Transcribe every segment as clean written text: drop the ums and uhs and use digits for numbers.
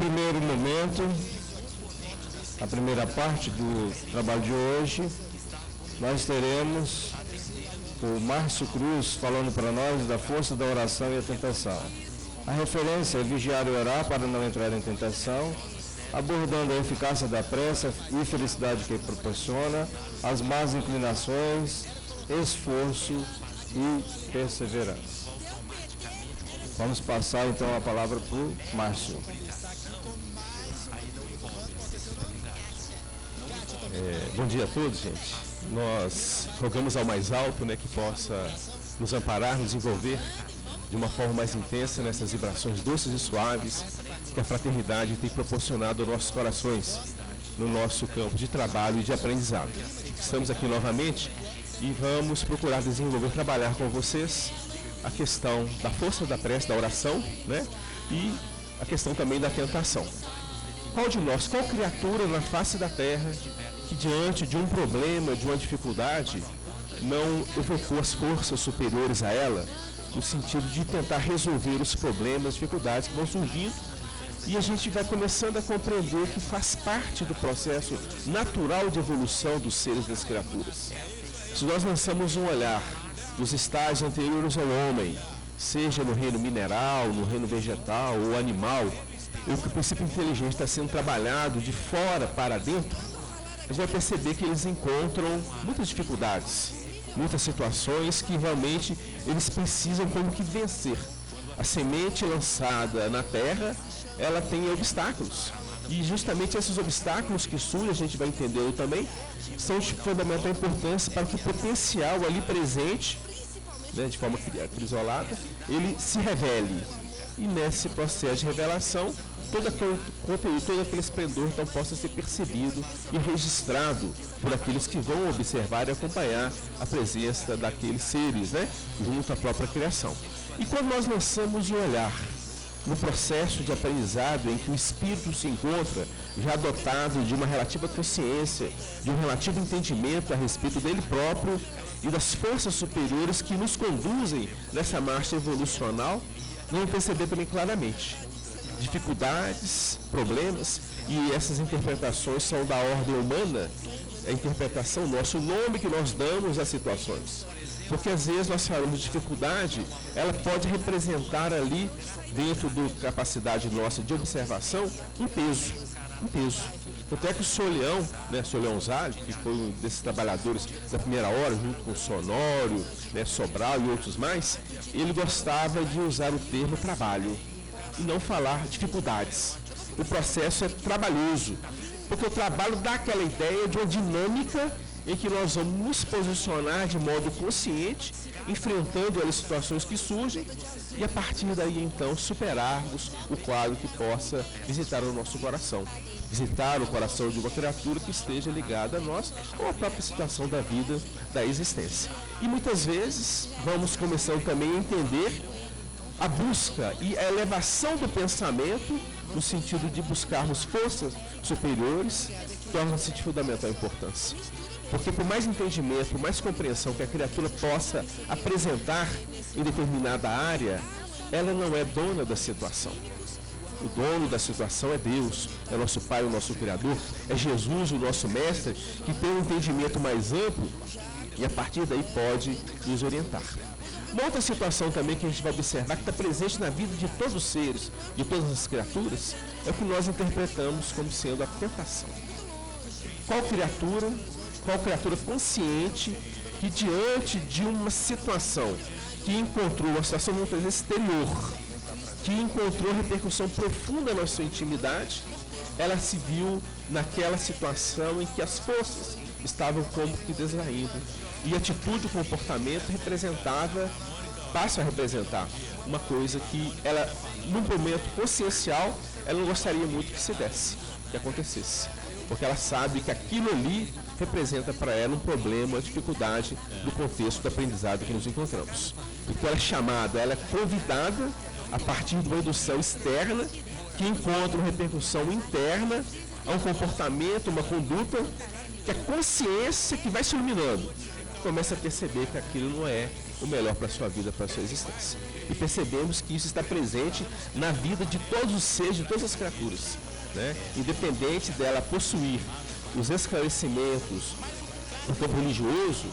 primeiro momento, a primeira parte do trabalho de hoje, nós teremos o Márcio Cruz falando para nós da força da oração e a tentação. A referência é vigiar e orar para não entrar em tentação, abordando a eficácia da prece e felicidade que proporciona, as más inclinações, esforço e perseverança. Vamos passar então a palavra para o Márcio. Bom dia a todos, gente. Nós rogamos ao mais alto, que possa nos amparar, nos envolver de uma forma mais intensa nessas vibrações doces e suaves que a fraternidade tem proporcionado aos nossos corações no nosso campo de trabalho e de aprendizado. Estamos aqui novamente e vamos procurar desenvolver, trabalhar com vocês a questão da força da prece, da oração, e a questão também da tentação. Qual de nós, qual criatura na face da terra que diante de um problema, de uma dificuldade, não evocou as forças superiores a ela, no sentido de tentar resolver os problemas, dificuldades que vão surgindo, e a gente vai começando a compreender que faz parte do processo natural de evolução dos seres, das criaturas. Se nós lançamos um olhar dos estágios anteriores ao homem, seja no reino mineral, no reino vegetal ou animal, o que o princípio inteligente está sendo trabalhado de fora para dentro, a gente vai perceber que eles encontram muitas dificuldades, muitas situações que realmente eles precisam como que vencer. A semente lançada na terra, ela tem obstáculos. E justamente esses obstáculos que surgem, a gente vai entender também, são de fundamental importância para que o potencial ali presente, de forma isolada, ele se revele. E nesse processo de revelação, todo conteúdo, todo aquele esplendor então possa ser percebido e registrado por aqueles que vão observar e acompanhar a presença daqueles seres, junto à própria criação. E quando nós lançamos o olhar no processo de aprendizado em que o espírito se encontra já dotado de uma relativa consciência, de um relativo entendimento a respeito dele próprio e das forças superiores que nos conduzem nessa marcha evolucional, nós vamos perceber também claramente dificuldades, problemas, e essas interpretações são da ordem humana, a interpretação nossa, o nome que nós damos às situações. Porque às vezes nós falamos de dificuldade, ela pode representar ali, dentro da capacidade nossa de observação, um peso. Tanto é que o Sr. Leão, Sr. Leão Zalli, que foi um desses trabalhadores da primeira hora, junto com o Sonório, Sobral e outros mais, ele gostava de usar o termo trabalho e não falar dificuldades. O processo é trabalhoso, porque o trabalho dá aquela ideia de uma dinâmica em que nós vamos nos posicionar de modo consciente, enfrentando as situações que surgem e a partir daí então superarmos o quadro que possa visitar o nosso coração. Visitar o coração de uma criatura que esteja ligada a nós ou a própria situação da vida, da existência. E muitas vezes vamos começando também a entender a busca e a elevação do pensamento no sentido de buscarmos forças superiores, torna-se de fundamental importância. Porque por mais entendimento, por mais compreensão que a criatura possa apresentar em determinada área, ela não é dona da situação. O dono da situação é Deus, é nosso Pai, o nosso Criador, é Jesus, o nosso Mestre, que tem um entendimento mais amplo e a partir daí pode nos orientar. Uma outra situação também que a gente vai observar, que está presente na vida de todos os seres, de todas as criaturas, é o que nós interpretamos como sendo a tentação. Qual criatura consciente que diante de uma situação que encontrou uma situação muitas vezes exterior, que encontrou repercussão profunda na sua intimidade, ela se viu naquela situação em que as forças estavam como que desvaindo. E atitude e comportamento passa a representar uma coisa que ela, num momento consciencial, ela não gostaria muito que se desse, que acontecesse. Porque ela sabe que aquilo ali representa para ela um problema, uma dificuldade no contexto do aprendizado que nos encontramos. Então ela é chamada, ela é convidada a partir de uma indução externa que encontra uma repercussão interna a um comportamento, uma conduta, que é a consciência que vai se iluminando. começa a perceber que aquilo não é o melhor para a sua vida, para a sua existência. E percebemos que isso está presente na vida de todos os seres, de todas as criaturas, né? Independente dela possuir os esclarecimentos do campo religioso,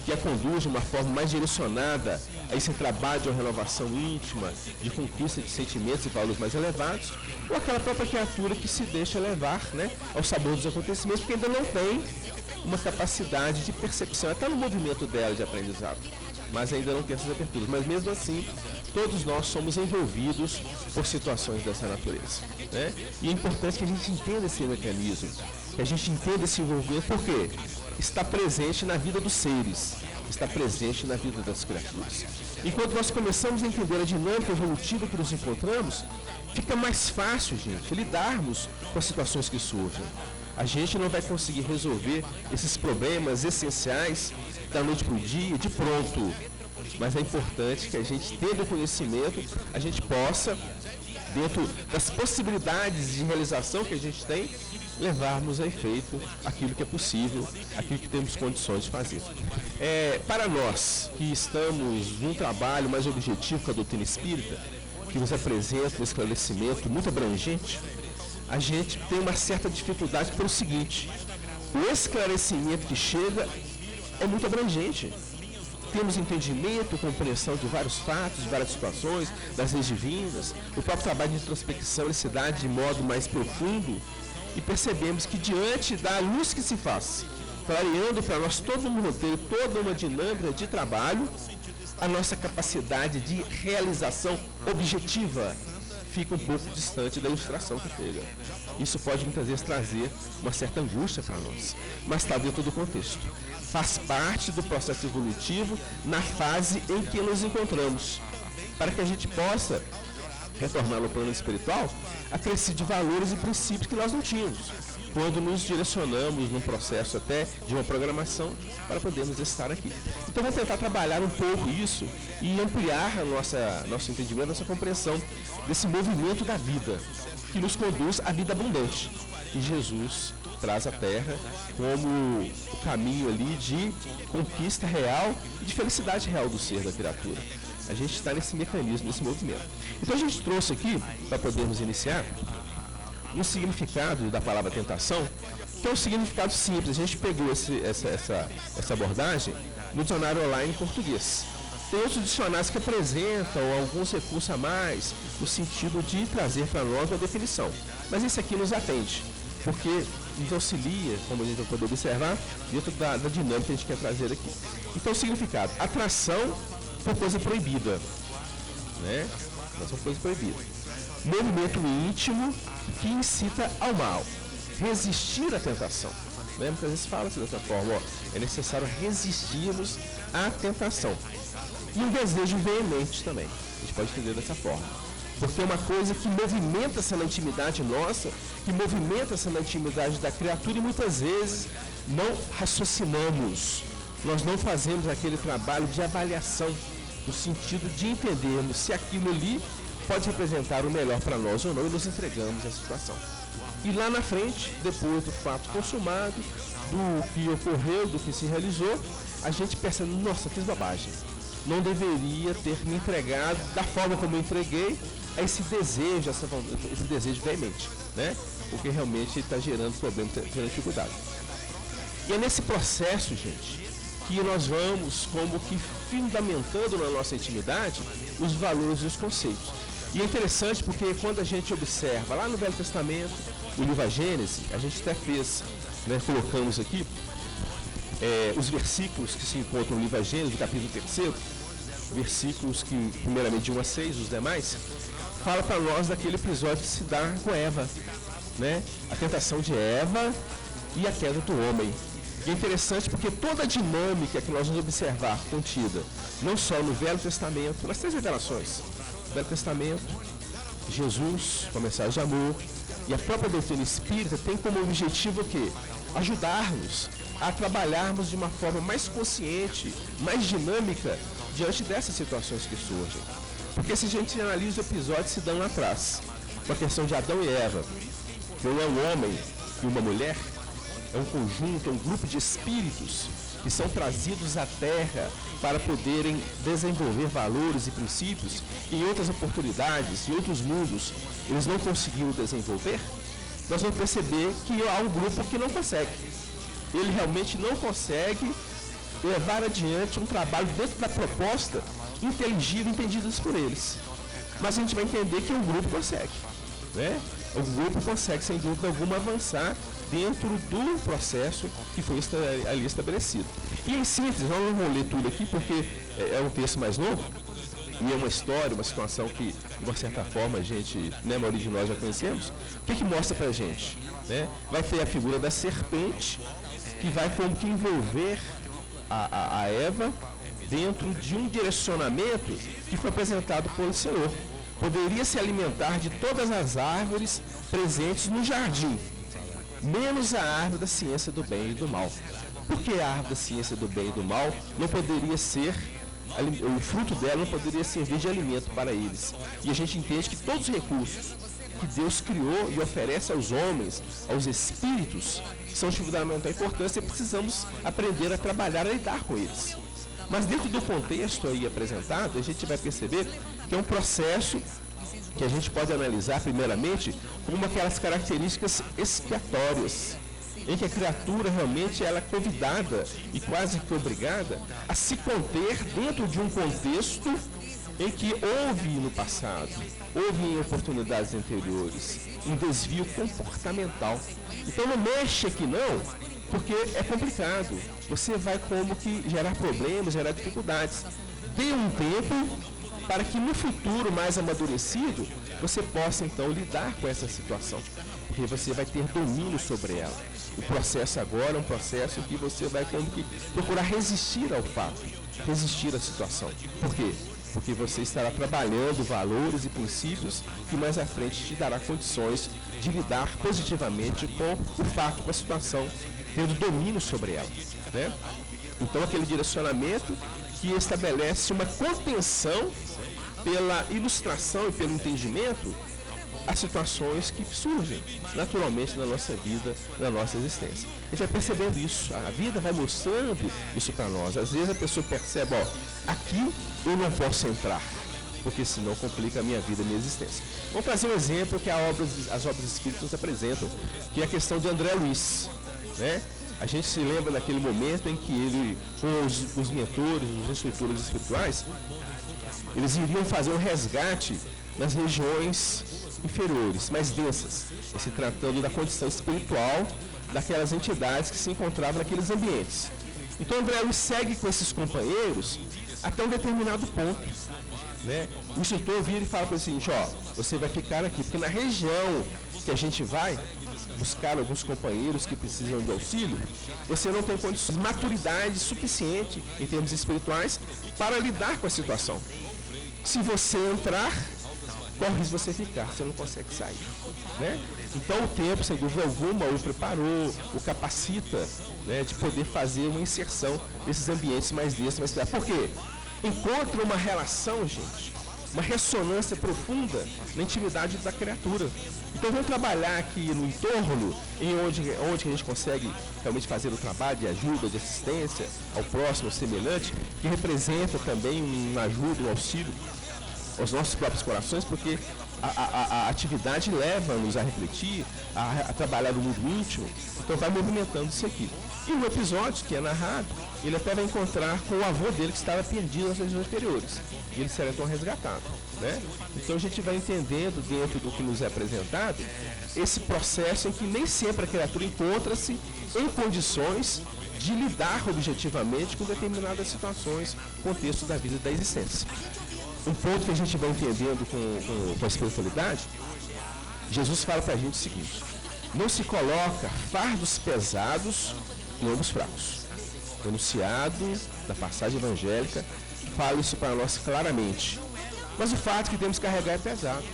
que a conduz de uma forma mais direcionada a esse trabalho de uma renovação íntima, de conquista de sentimentos e valores mais elevados, ou aquela própria criatura que se deixa levar, né, ao sabor dos acontecimentos, porque ainda não tem uma capacidade de percepção, até no movimento dela de aprendizado, mas ainda não tem essas aberturas. Mas mesmo assim, todos nós somos envolvidos por situações dessa natureza, né? E é importante que a gente entenda esse mecanismo, que a gente entenda esse envolvimento, porque está presente na vida dos seres, está presente na vida das criaturas. Enquanto nós começamos a entender a dinâmica evolutiva que nos encontramos, fica mais fácil, gente, lidarmos com as situações que surgem. A gente não vai conseguir resolver esses problemas essenciais da noite para o dia, de pronto. Mas é importante que a gente, tendo conhecimento, a gente possa, dentro das possibilidades de realização que a gente tem, levarmos a efeito aquilo que é possível, aquilo que temos condições de fazer. Para nós que estamos num trabalho mais objetivo com a doutrina espírita, que nos apresenta um esclarecimento muito abrangente, a gente tem uma certa dificuldade pelo seguinte: o esclarecimento que chega é muito abrangente. Temos entendimento, compreensão de vários fatos, de várias situações, das leis divinas, o próprio trabalho de introspecção ele se dá de modo mais profundo, e percebemos que diante da luz que se faz, clareando para nós todo um roteiro, toda uma dinâmica de trabalho, a nossa capacidade de realização objetiva fica um pouco distante da ilustração que chega. Isso pode muitas vezes trazer uma certa angústia para nós, mas está dentro do contexto. Faz parte do processo evolutivo na fase em que nos encontramos, para que a gente possa retornar no plano espiritual, acrescer de valores e princípios que nós não tínhamos, quando nos direcionamos num processo até de uma programação para podermos estar aqui. Então vamos tentar trabalhar um pouco isso e ampliar nosso entendimento, nossa compreensão desse movimento da vida, que nos conduz à vida abundante, que Jesus traz à Terra como o caminho ali de conquista real e de felicidade real do ser, da criatura. A gente está nesse mecanismo, nesse movimento. Então a gente trouxe aqui, para podermos iniciar, um significado da palavra tentação, que é um significado simples. A gente pegou essa abordagem no dicionário online em português. Tem outros dicionários que apresentam alguns recursos a mais, no sentido de trazer para nós uma definição. Mas esse aqui nos atende, porque nos auxilia, como a gente vai poder observar, dentro da dinâmica que a gente quer trazer aqui. Então o significado: atração por coisa proibida, né? Atração por coisa proibida. Movimento íntimo que incita ao mal. Resistir à tentação. Né? Muitas vezes fala-se dessa forma, é necessário resistirmos à tentação. E um desejo veemente também. A gente pode entender dessa forma. Porque é uma coisa que movimenta-se na intimidade nossa, que movimenta-se na intimidade da criatura, e muitas vezes não raciocinamos. Nós não fazemos aquele trabalho de avaliação, no sentido de entendermos se aquilo ali pode representar o melhor para nós ou não, e nos entregamos à situação. E lá na frente, depois do fato consumado, do que ocorreu, do que se realizou, a gente percebe: nossa, fiz bobagem. Não deveria ter me entregado da forma como eu entreguei a esse desejo, esse desejo veemente, né? Porque realmente está gerando problema, gerando dificuldade. E é nesse processo, gente, que nós vamos como que fundamentando na nossa intimidade os valores e os conceitos. E é interessante porque quando a gente observa lá no Velho Testamento, o livro A Gênese, a gente até fez, né, colocamos aqui os versículos que se encontram no livro A Gênese, do capítulo 3, versículos que, primeiramente, de 1 a 6, os demais, fala para nós daquele episódio que se dá com Eva, né? A tentação de Eva e a queda do homem. E é interessante porque toda a dinâmica que nós vamos observar contida, não só no Velho Testamento, nas 3 revelações, Velho Testamento, Jesus, com a mensagem de amor, e a própria doutrina espírita tem como objetivo o quê? Ajudar-nos a trabalharmos de uma forma mais consciente, mais dinâmica, diante dessas situações que surgem. Porque se a gente analisa os episódios que se dão lá atrás, com a questão de Adão e Eva, que não é um homem e uma mulher, é um conjunto, é um grupo de espíritos que são trazidos à Terra para poderem desenvolver valores e princípios que em outras oportunidades, em outros mundos, eles não conseguiram desenvolver, nós vamos perceber que há um grupo que não consegue. Ele realmente não consegue levar adiante um trabalho dentro da proposta inteligível, entendida por eles. Mas a gente vai entender que um grupo consegue, né? O grupo consegue, sem dúvida alguma, avançar dentro do processo que foi ali estabelecido. E em síntese, nós não vamos ler tudo aqui porque é um texto mais novo e é uma história, uma situação que, de uma certa forma, a gente, né, a maioria de nós já conhecemos. O que mostra pra gente? Né? Vai ter a figura da serpente, que vai como que envolver a Eva dentro de um direcionamento que foi apresentado pelo Senhor. Poderia se alimentar de todas as árvores presentes no jardim, menos a árvore da ciência do bem e do mal. Por que a árvore da ciência do bem e do mal não poderia ser, o fruto dela não poderia servir de alimento para eles? E a gente entende que todos os recursos que Deus criou e oferece aos homens, aos espíritos, são de fundamental importância e precisamos aprender a trabalhar, a lidar com eles. Mas dentro do contexto aí apresentado, a gente vai perceber que é um processo que a gente pode analisar primeiramente como aquelas características expiatórias, em que a criatura realmente ela é convidada e quase que obrigada a se conter dentro de um contexto em que houve no passado, houve em oportunidades anteriores, um desvio comportamental. Então não mexe aqui não, porque é complicado. Você vai como que gerar problemas, gerar dificuldades. Dê um tempo para que no futuro mais amadurecido você possa então lidar com essa situação, porque você vai ter domínio sobre ela. O processo agora é um processo que você vai como que procurar resistir ao fato, resistir à situação. Por quê? Porque você estará trabalhando valores e princípios que mais à frente te dará condições de lidar positivamente com o fato, com a situação, tendo domínio sobre ela, né? Então aquele direcionamento que estabelece uma contenção pela ilustração e pelo entendimento as situações que surgem naturalmente na nossa vida, na nossa existência. A gente vai percebendo isso, a vida vai mostrando isso para nós. Às vezes a pessoa percebe, ó, aqui eu não posso entrar, porque senão complica a minha vida, a minha existência. Vamos trazer um exemplo que as obras espíritas nos apresentam, que é a questão de André Luiz, né? A gente se lembra daquele momento em que ele, com os mentores, os instrutores espirituais, eles iriam fazer um resgate nas regiões inferiores, mais densas, se tratando da condição espiritual daquelas entidades que se encontravam naqueles ambientes. Então André Luiz segue com esses companheiros até um determinado ponto, né? O instrutor vira e fala para ele assim, ó, você vai ficar aqui, porque na região que a gente vai buscar alguns companheiros que precisam de auxílio, você não tem condições, maturidade suficiente em termos espirituais para lidar com a situação. Se você entrar, corre o risco de você ficar, você não consegue sair, né? Então o tempo, sem dúvida alguma, o preparou, o capacita, né, de poder fazer uma inserção nesses ambientes mais densos, mais claros. Por quê? Encontra uma relação, gente, uma ressonância profunda na intimidade da criatura. Então vamos trabalhar aqui no entorno, em onde a gente consegue realmente fazer o trabalho de ajuda, de assistência ao próximo, ao semelhante, que representa também uma ajuda, um auxílio aos nossos próprios corações, porque a atividade leva-nos a refletir, a trabalhar no mundo íntimo, então vai movimentando isso aqui. E no episódio que é narrado, ele até vai encontrar com o avô dele que estava perdido nas regiões inferiores, e ele será então resgatado, né? Então a gente vai entendendo dentro do que nos é apresentado, esse processo em que nem sempre a criatura encontra-se em condições de lidar objetivamente com determinadas situações, contexto da vida e da existência. Um ponto que a gente vai entendendo com a espiritualidade, Jesus fala para a gente o seguinte: não se coloca fardos pesados em ombros fracos. O enunciado da passagem evangélica fala isso para nós claramente. Mas o fato que temos que carregar é pesado.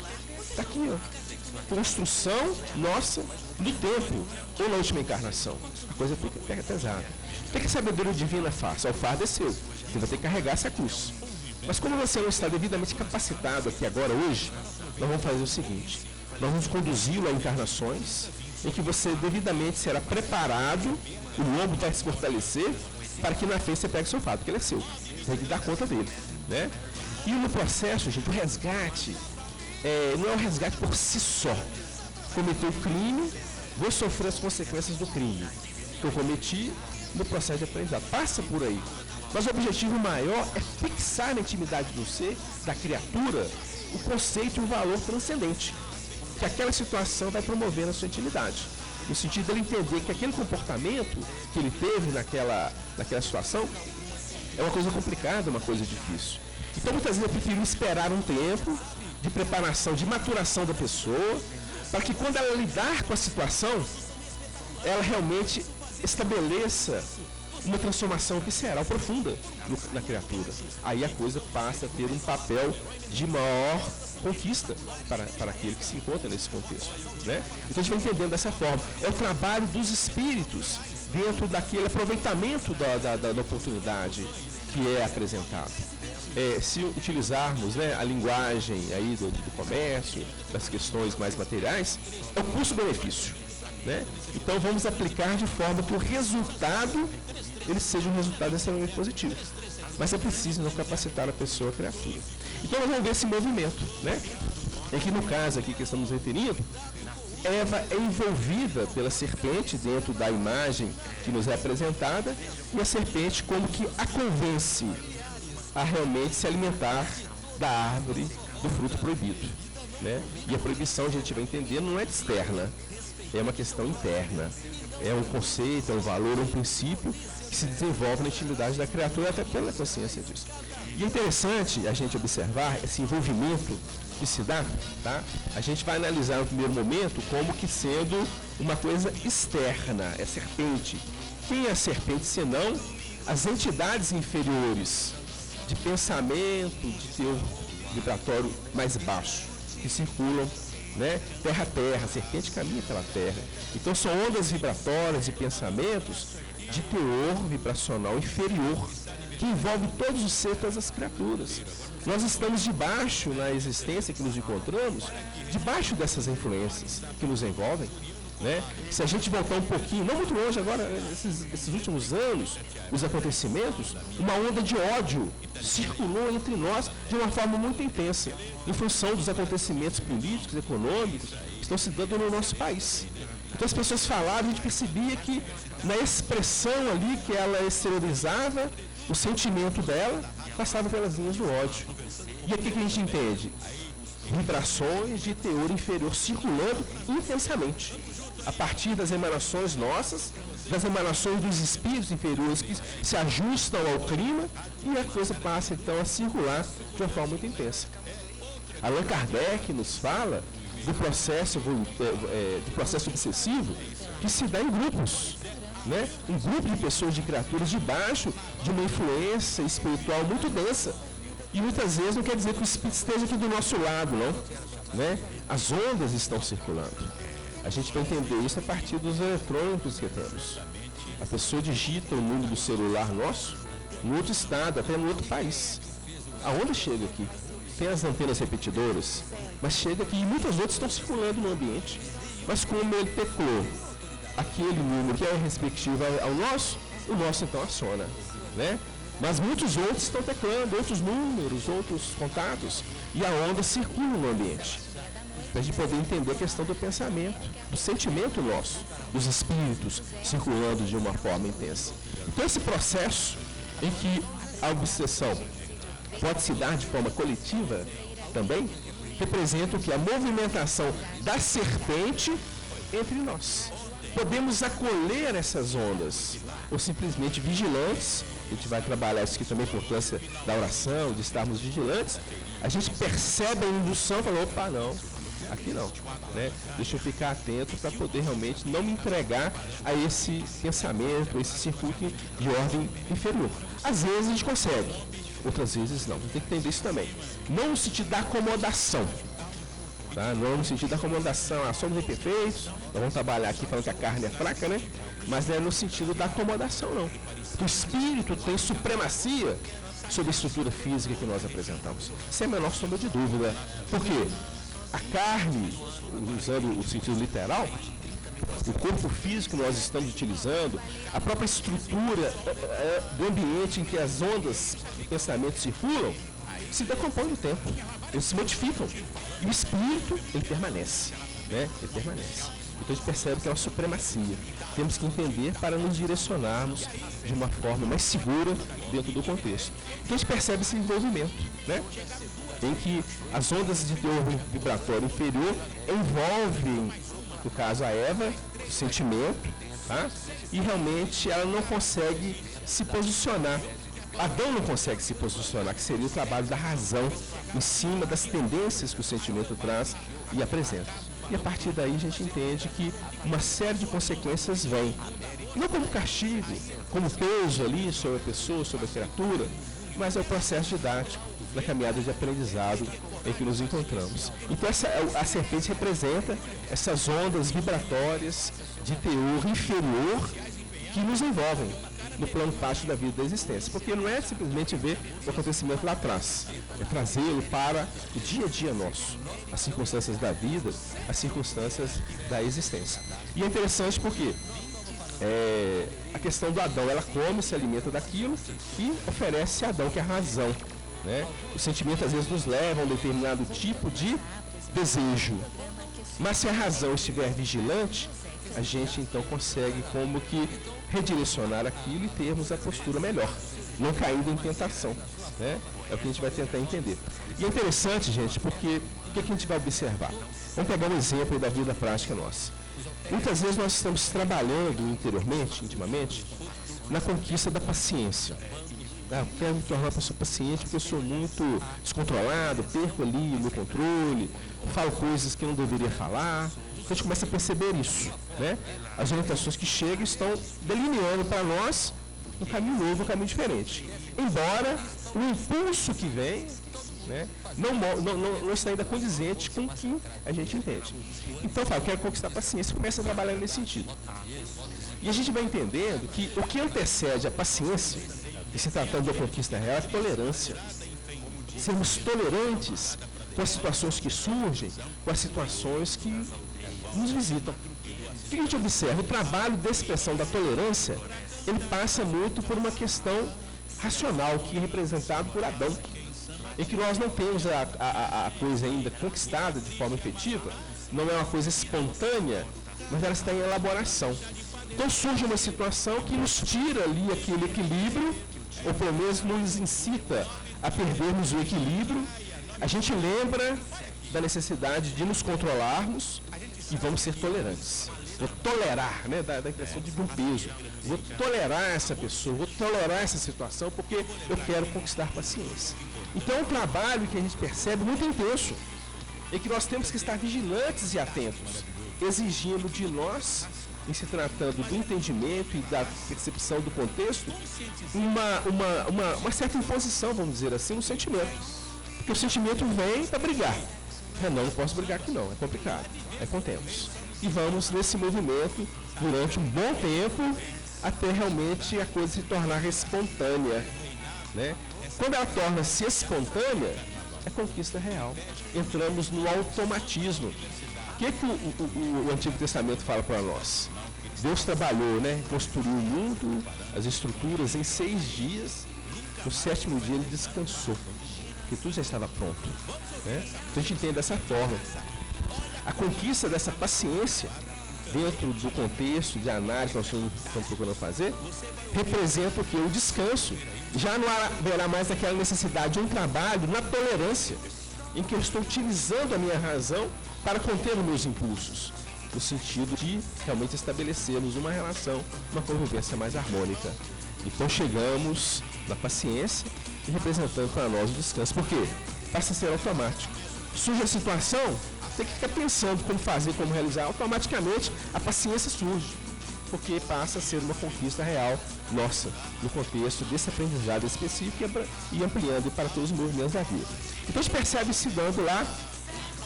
Está aqui, ó. Construção nossa do tempo, ou na última encarnação. A coisa fica pesada. O que a sabedoria divina faz? O fardo é seu. Você vai ter que carregar essa cruz. Mas como você não está devidamente capacitado aqui agora, hoje, nós vamos fazer o seguinte: nós vamos conduzi-lo a encarnações em que você devidamente será preparado, o lombo vai se fortalecer para que na frente você pegue o seu fato, porque ele é seu. Você tem que dar conta dele, né? E no processo, gente, o resgate não é um resgate por si só. Cometeu o crime, vou sofrer as consequências do crime que eu cometi no processo de aprendizado. Passa por aí. Mas o objetivo maior é fixar na intimidade do ser, da criatura, o conceito e o valor transcendente que aquela situação vai promover na sua intimidade. No sentido de ele entender que aquele comportamento que ele teve naquela situação é uma coisa complicada, uma coisa difícil. Então, muitas vezes eu prefiro esperar um tempo de preparação, de maturação da pessoa, para que quando ela lidar com a situação, ela realmente estabeleça uma transformação visceral profunda na criatura. Aí a coisa passa a ter um papel de maior conquista para aquele que se encontra nesse contexto, né? Então a gente vai entendendo dessa forma. É o trabalho dos espíritos dentro daquele aproveitamento da oportunidade que é apresentado. Se utilizarmos, né, a linguagem aí do comércio, das questões mais materiais, é o custo-benefício, né? Então vamos aplicar de forma que o resultado ele seja um resultado extremamente positivo. Mas é preciso não capacitar a pessoa, a criatura. Então nós vamos ver esse movimento, né? É que no caso aqui que estamos referindo, Eva é envolvida pela serpente dentro da imagem que nos é apresentada, e a serpente como que a convence a realmente se alimentar da árvore do fruto proibido, né? E a proibição, a gente vai entender, não é externa, é uma questão interna. É um conceito, é um valor, é um princípio que se desenvolve na intimidade da criatura até pela consciência disso. E é interessante a gente observar esse envolvimento que se dá, tá? A gente vai analisar no primeiro momento como que sendo uma coisa externa, é serpente. Quem é a serpente senão as entidades inferiores de pensamento, de teor vibratório mais baixo, que circulam, né? Terra a terra, a serpente caminha pela terra. Então são ondas vibratórias e pensamentos de teor vibracional inferior, que envolve todos os seres, todas as criaturas. Nós estamos debaixo, na existência que nos encontramos, debaixo dessas influências que nos envolvem, né? Se a gente voltar um pouquinho, não muito longe agora, esses últimos anos, os acontecimentos, uma onda de ódio circulou entre nós de uma forma muito intensa, em função dos acontecimentos políticos, econômicos, que estão se dando no nosso país. Então as pessoas falavam, a gente percebia que na expressão ali que ela exteriorizava, o sentimento dela passava pelas linhas do ódio. E aqui que a gente entende? Vibrações de teor inferior circulando intensamente, a partir das emanações nossas, das emanações dos espíritos inferiores que se ajustam ao clima, e a coisa passa então a circular de uma forma muito intensa. Allan Kardec nos fala do processo obsessivo que se dá em grupos, né? Um grupo de pessoas, de criaturas, debaixo de uma influência espiritual muito densa. E muitas vezes não quer dizer que o espírito esteja aqui do nosso lado, não, né? As ondas estão circulando. A gente vai entender isso a partir dos eletrônicos que temos. A pessoa digita o número do celular nosso em outro estado, até em outro país. A onda chega aqui. Tem as antenas repetidoras, mas chega aqui e muitas outras estão circulando no ambiente. Mas como ele teclou aquele número que é respectivo ao nosso, o nosso então aciona, né? Mas muitos outros estão teclando, outros números, outros contatos, e a onda circula no ambiente. Para a gente poder entender a questão do pensamento, do sentimento nosso, dos espíritos circulando de uma forma intensa. Então esse processo em que a obsessão pode se dar de forma coletiva também, representa o que? A movimentação da serpente entre nós. Podemos acolher essas ondas, ou simplesmente vigilantes. A gente vai trabalhar isso aqui também, a importância da oração, de estarmos vigilantes. A gente percebe a indução e fala, opa, não, aqui não, né? Deixa eu ficar atento para poder realmente não me entregar a esse pensamento, a esse circuito de ordem inferior. Às vezes a gente consegue, outras vezes não. Tem que entender isso também. Não no sentido da acomodação. Tá? Não no sentido da acomodação, somos imperfeitos, nós vamos trabalhar aqui falando que a carne é fraca, né? Mas não é no sentido da acomodação, não. O espírito tem supremacia sobre a estrutura física que nós apresentamos. Sem a menor sombra de dúvida. Por quê? A carne, usando o sentido literal, o corpo físico que nós estamos utilizando, a própria estrutura do ambiente em que as ondas de pensamento circulam, se decompõe no tempo, eles se modificam. E o espírito, ele permanece, né? Ele permanece. Então a gente percebe que é uma supremacia. Temos que entender para nos direcionarmos de uma forma mais segura dentro do contexto. Então a gente percebe esse envolvimento, né? Em que as ondas de teor vibratório inferior envolvem, no caso a Eva, o sentimento, tá? E realmente ela não consegue se posicionar. Adão não consegue se posicionar, que seria o trabalho da razão em cima das tendências que o sentimento traz e apresenta. E a partir daí a gente entende que uma série de consequências vem. Não como castigo, como peso ali sobre a pessoa, sobre a criatura, mas é o processo didático, da caminhada de aprendizado em que nos encontramos. Então a serpente representa essas ondas vibratórias de teor inferior que nos envolvem no plano prático da vida e da existência. Porque não é simplesmente ver o acontecimento lá atrás, é trazê-lo para o dia a dia nosso, as circunstâncias da vida, as circunstâncias da existência. E é interessante porque a questão do Adão, ela come, se alimenta daquilo e oferece a Adão, que é a razão, né? O sentimento às vezes nos leva a um determinado tipo de desejo, mas se a razão estiver vigilante, a gente então consegue como que redirecionar aquilo e termos a postura melhor, não caindo em tentação, né? É o que a gente vai tentar entender. E é interessante, gente, porque o que a gente vai observar? Vamos pegar um exemplo da vida prática nossa. Muitas vezes nós estamos trabalhando interiormente, intimamente, na conquista da paciência. Eu quero me tornar uma pessoa paciente porque eu sou muito descontrolado, perco ali o meu controle, falo coisas que não deveria falar. Então a gente começa a perceber isso, né? As orientações que chegam estão delineando para nós um caminho novo, um caminho diferente. Embora o impulso que vem, né, não está ainda condizente com o que a gente entende. Então, eu quero conquistar a paciência e começa a trabalhar nesse sentido. E a gente vai entendendo que o que antecede a paciência, e se tratando da conquista real, é a tolerância. Sermos tolerantes com as situações que surgem, com as situações que nos visitam. O que a gente observa? O trabalho de expressão da tolerância, ele passa muito por uma questão racional, que é representado por Adão, em que nós não temos a coisa ainda conquistada de forma efetiva, não é uma coisa espontânea, mas ela está em elaboração. Então surge uma situação que nos tira ali aquele equilíbrio, ou pelo menos nos incita a perdermos o equilíbrio. A gente lembra da necessidade de nos controlarmos e vamos ser tolerantes. Vou tolerar, né, da impressão de um peso. Vou tolerar essa pessoa, vou tolerar essa situação porque eu quero conquistar paciência. Então é um trabalho que a gente percebe muito intenso, em que nós temos que estar vigilantes e atentos, exigindo de nós, em se tratando do entendimento e da percepção do contexto, uma certa imposição, vamos dizer assim, um sentimento. Porque o sentimento vem para brigar. Não posso brigar aqui não, é complicado, é contemos. E vamos nesse movimento durante um bom tempo, até realmente a coisa se tornar espontânea, né? Quando ela torna-se espontânea, é conquista real. Entramos no automatismo. O que o Antigo Testamento fala para nós? Deus trabalhou, né? Construiu o mundo, as estruturas em 6 dias. No 7º dia ele descansou, porque tudo já estava pronto, né? Então a gente entende dessa forma. A conquista dessa paciência, dentro do contexto de análise que nós estamos procurando fazer, representa o que? O descanso. Já não haverá mais aquela necessidade de um trabalho na tolerância, em que eu estou utilizando a minha razão para conter os meus impulsos, no sentido de realmente estabelecermos uma relação, uma convivência mais harmônica. Então chegamos na paciência e representando para nós o descanso. Por quê? Passa a ser automático. Surge a situação, tem que ficar pensando como fazer, como realizar, automaticamente a paciência surge, porque passa a ser uma conquista real nossa, no contexto desse aprendizado específico e ampliando para todos os movimentos da vida. Então a gente percebe se dando lá,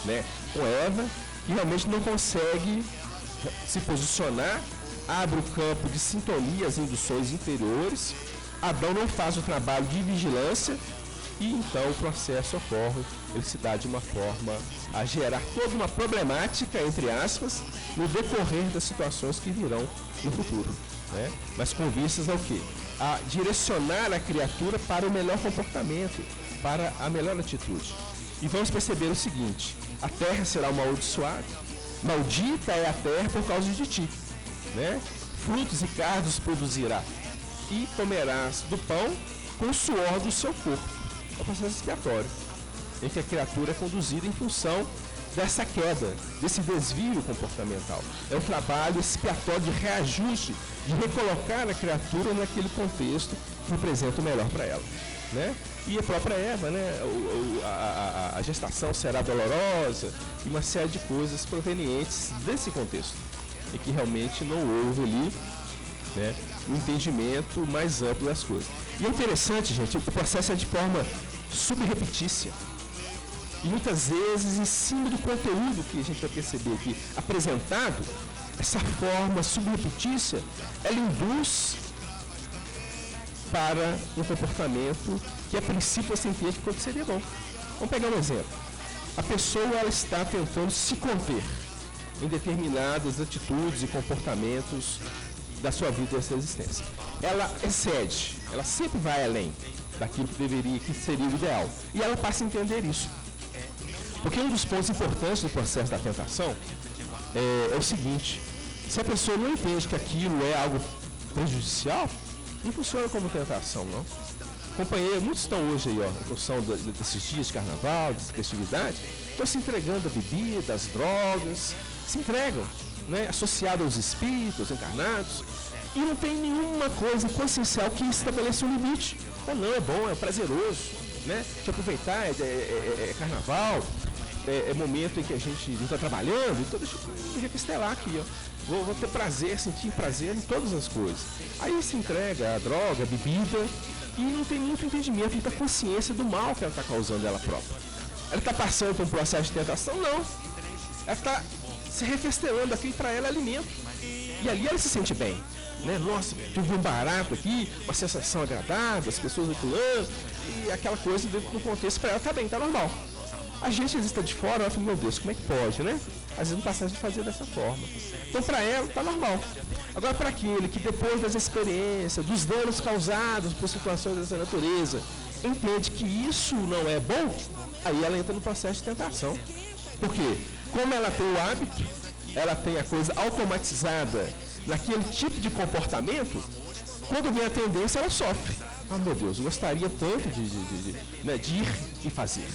né, com Eva, que realmente não consegue se posicionar, abre o campo de sintonia, as induções inferiores. Adão não faz o trabalho de vigilância, e então o processo ocorre, ele se dá de uma forma a gerar toda uma problemática, entre aspas, no decorrer das situações que virão no futuro, né? Mas com vistas ao quê? A direcionar a criatura para o melhor comportamento, para a melhor atitude. E vamos perceber o seguinte: a terra será amaldiçoada, maldita é a terra por causa de ti, né? Frutos e cardos produzirá, e comerás do pão com o suor do seu corpo. É o processo expiatório, em que a criatura é conduzida em função dessa queda, desse desvio comportamental. É um trabalho expiatório de reajuste, de recolocar a criatura naquele contexto que representa o melhor para ela, né? E a própria Eva, né? A gestação será dolorosa e uma série de coisas provenientes desse contexto, e que realmente não houve ali, né, um entendimento mais amplo das coisas. E é interessante, gente, o processo é de forma subrepetícia. E muitas vezes, em cima do conteúdo que a gente vai perceber aqui apresentado, essa forma subrepetícia, ela induz para um comportamento que a princípio você entende que seria bom. Vamos pegar um exemplo. A pessoa ela está tentando se conter em determinadas atitudes e comportamentos da sua vida e da sua existência. Ela excede, ela sempre vai além daquilo que seria o ideal. E ela passa a entender isso. Porque um dos pontos importantes do processo da tentação é o seguinte: se a pessoa não entende que aquilo é algo prejudicial, não funciona como tentação, não. Companheiros, muitos estão hoje aí, em função desses dias de carnaval, de festividade, estão se entregando a bebidas, às drogas, se entregam, né, associado aos espíritos encarnados, e não tem nenhuma coisa consciencial que estabeleça um limite. Não, é bom, é prazeroso, né? Deixa eu aproveitar, é carnaval, é momento em que a gente não está trabalhando, então deixa eu me repistelar aqui, ó. Vou ter prazer, sentir prazer em todas as coisas. Aí se entrega a droga, a bebida, e não tem muito entendimento, muita consciência do mal que ela está causando ela própria. Ela está passando por um processo de tentação? Não. Ela está se refestelando aqui, para ela é alimento. E ali ela se sente bem, né? Nossa, tive um barato aqui, uma sensação agradável, as pessoas pulando, e aquela coisa dentro do contexto para ela está bem, está normal. A gente às vezes está de fora, ela fala, meu Deus, como é que pode, né? Às vezes não passa de fazer dessa forma. Então para ela está normal. Agora para aquele que depois das experiências, dos danos causados por situações dessa natureza, entende que isso não é bom, aí ela entra no processo de tentação. Por quê? Como ela tem o hábito, ela tem a coisa automatizada naquele tipo de comportamento, quando vem a tendência, ela sofre. Ah, meu Deus, eu gostaria tanto de ir e fazer,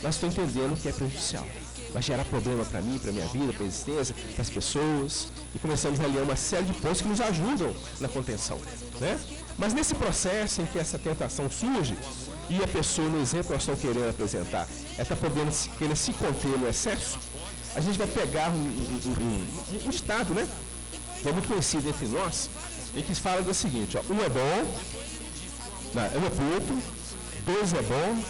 mas estou entendendo que é prejudicial. Vai gerar problema para mim, para minha vida, para a existência, para as pessoas. E começamos a aliar uma série de pontos que nos ajudam na contenção, né? Mas nesse processo em que essa tentação surge, e a pessoa, no exemplo que nós estamos querendo apresentar, está podendo querer se conter no excesso, a gente vai pegar um ditado, né? É muito conhecido entre nós, em que fala do seguinte, ó: um é bom, um é pouco, dois é bom,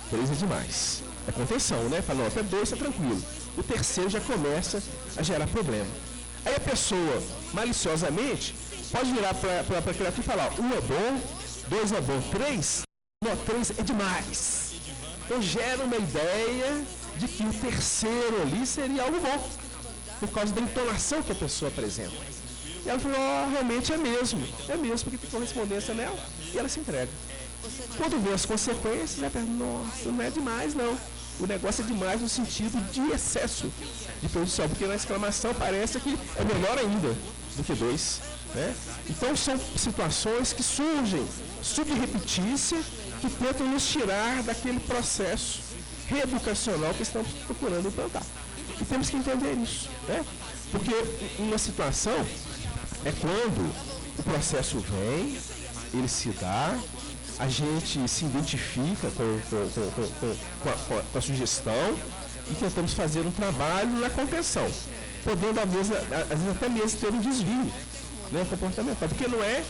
três é demais. É contenção, né? Fala, não, até dois está tranquilo. O terceiro já começa a gerar problema. Aí a pessoa, maliciosamente, pode virar para a criatura e falar, um é bom, dois é bom, três, não, três é demais. Então gera uma ideia de que o terceiro ali seria algo bom, por causa da entonação que a pessoa apresenta. E ela falou, realmente é mesmo, porque tem correspondência nela, e ela se entrega. Quando vê as consequências, ela pensa, nossa, não é demais não. O negócio é demais no sentido de excesso de prejudicial, porque na exclamação parece que é melhor ainda do que dois, né? Então são situações que surgem subrepetícia, que tentam nos tirar daquele processo reeducacional que estamos procurando implantar. E temos que entender isso, né? Porque uma situação é quando o processo vem, ele se dá, a gente se identifica com a sugestão e tentamos fazer um trabalho na contenção, podendo às vezes até mesmo ter um desvio, né, comportamental, porque não é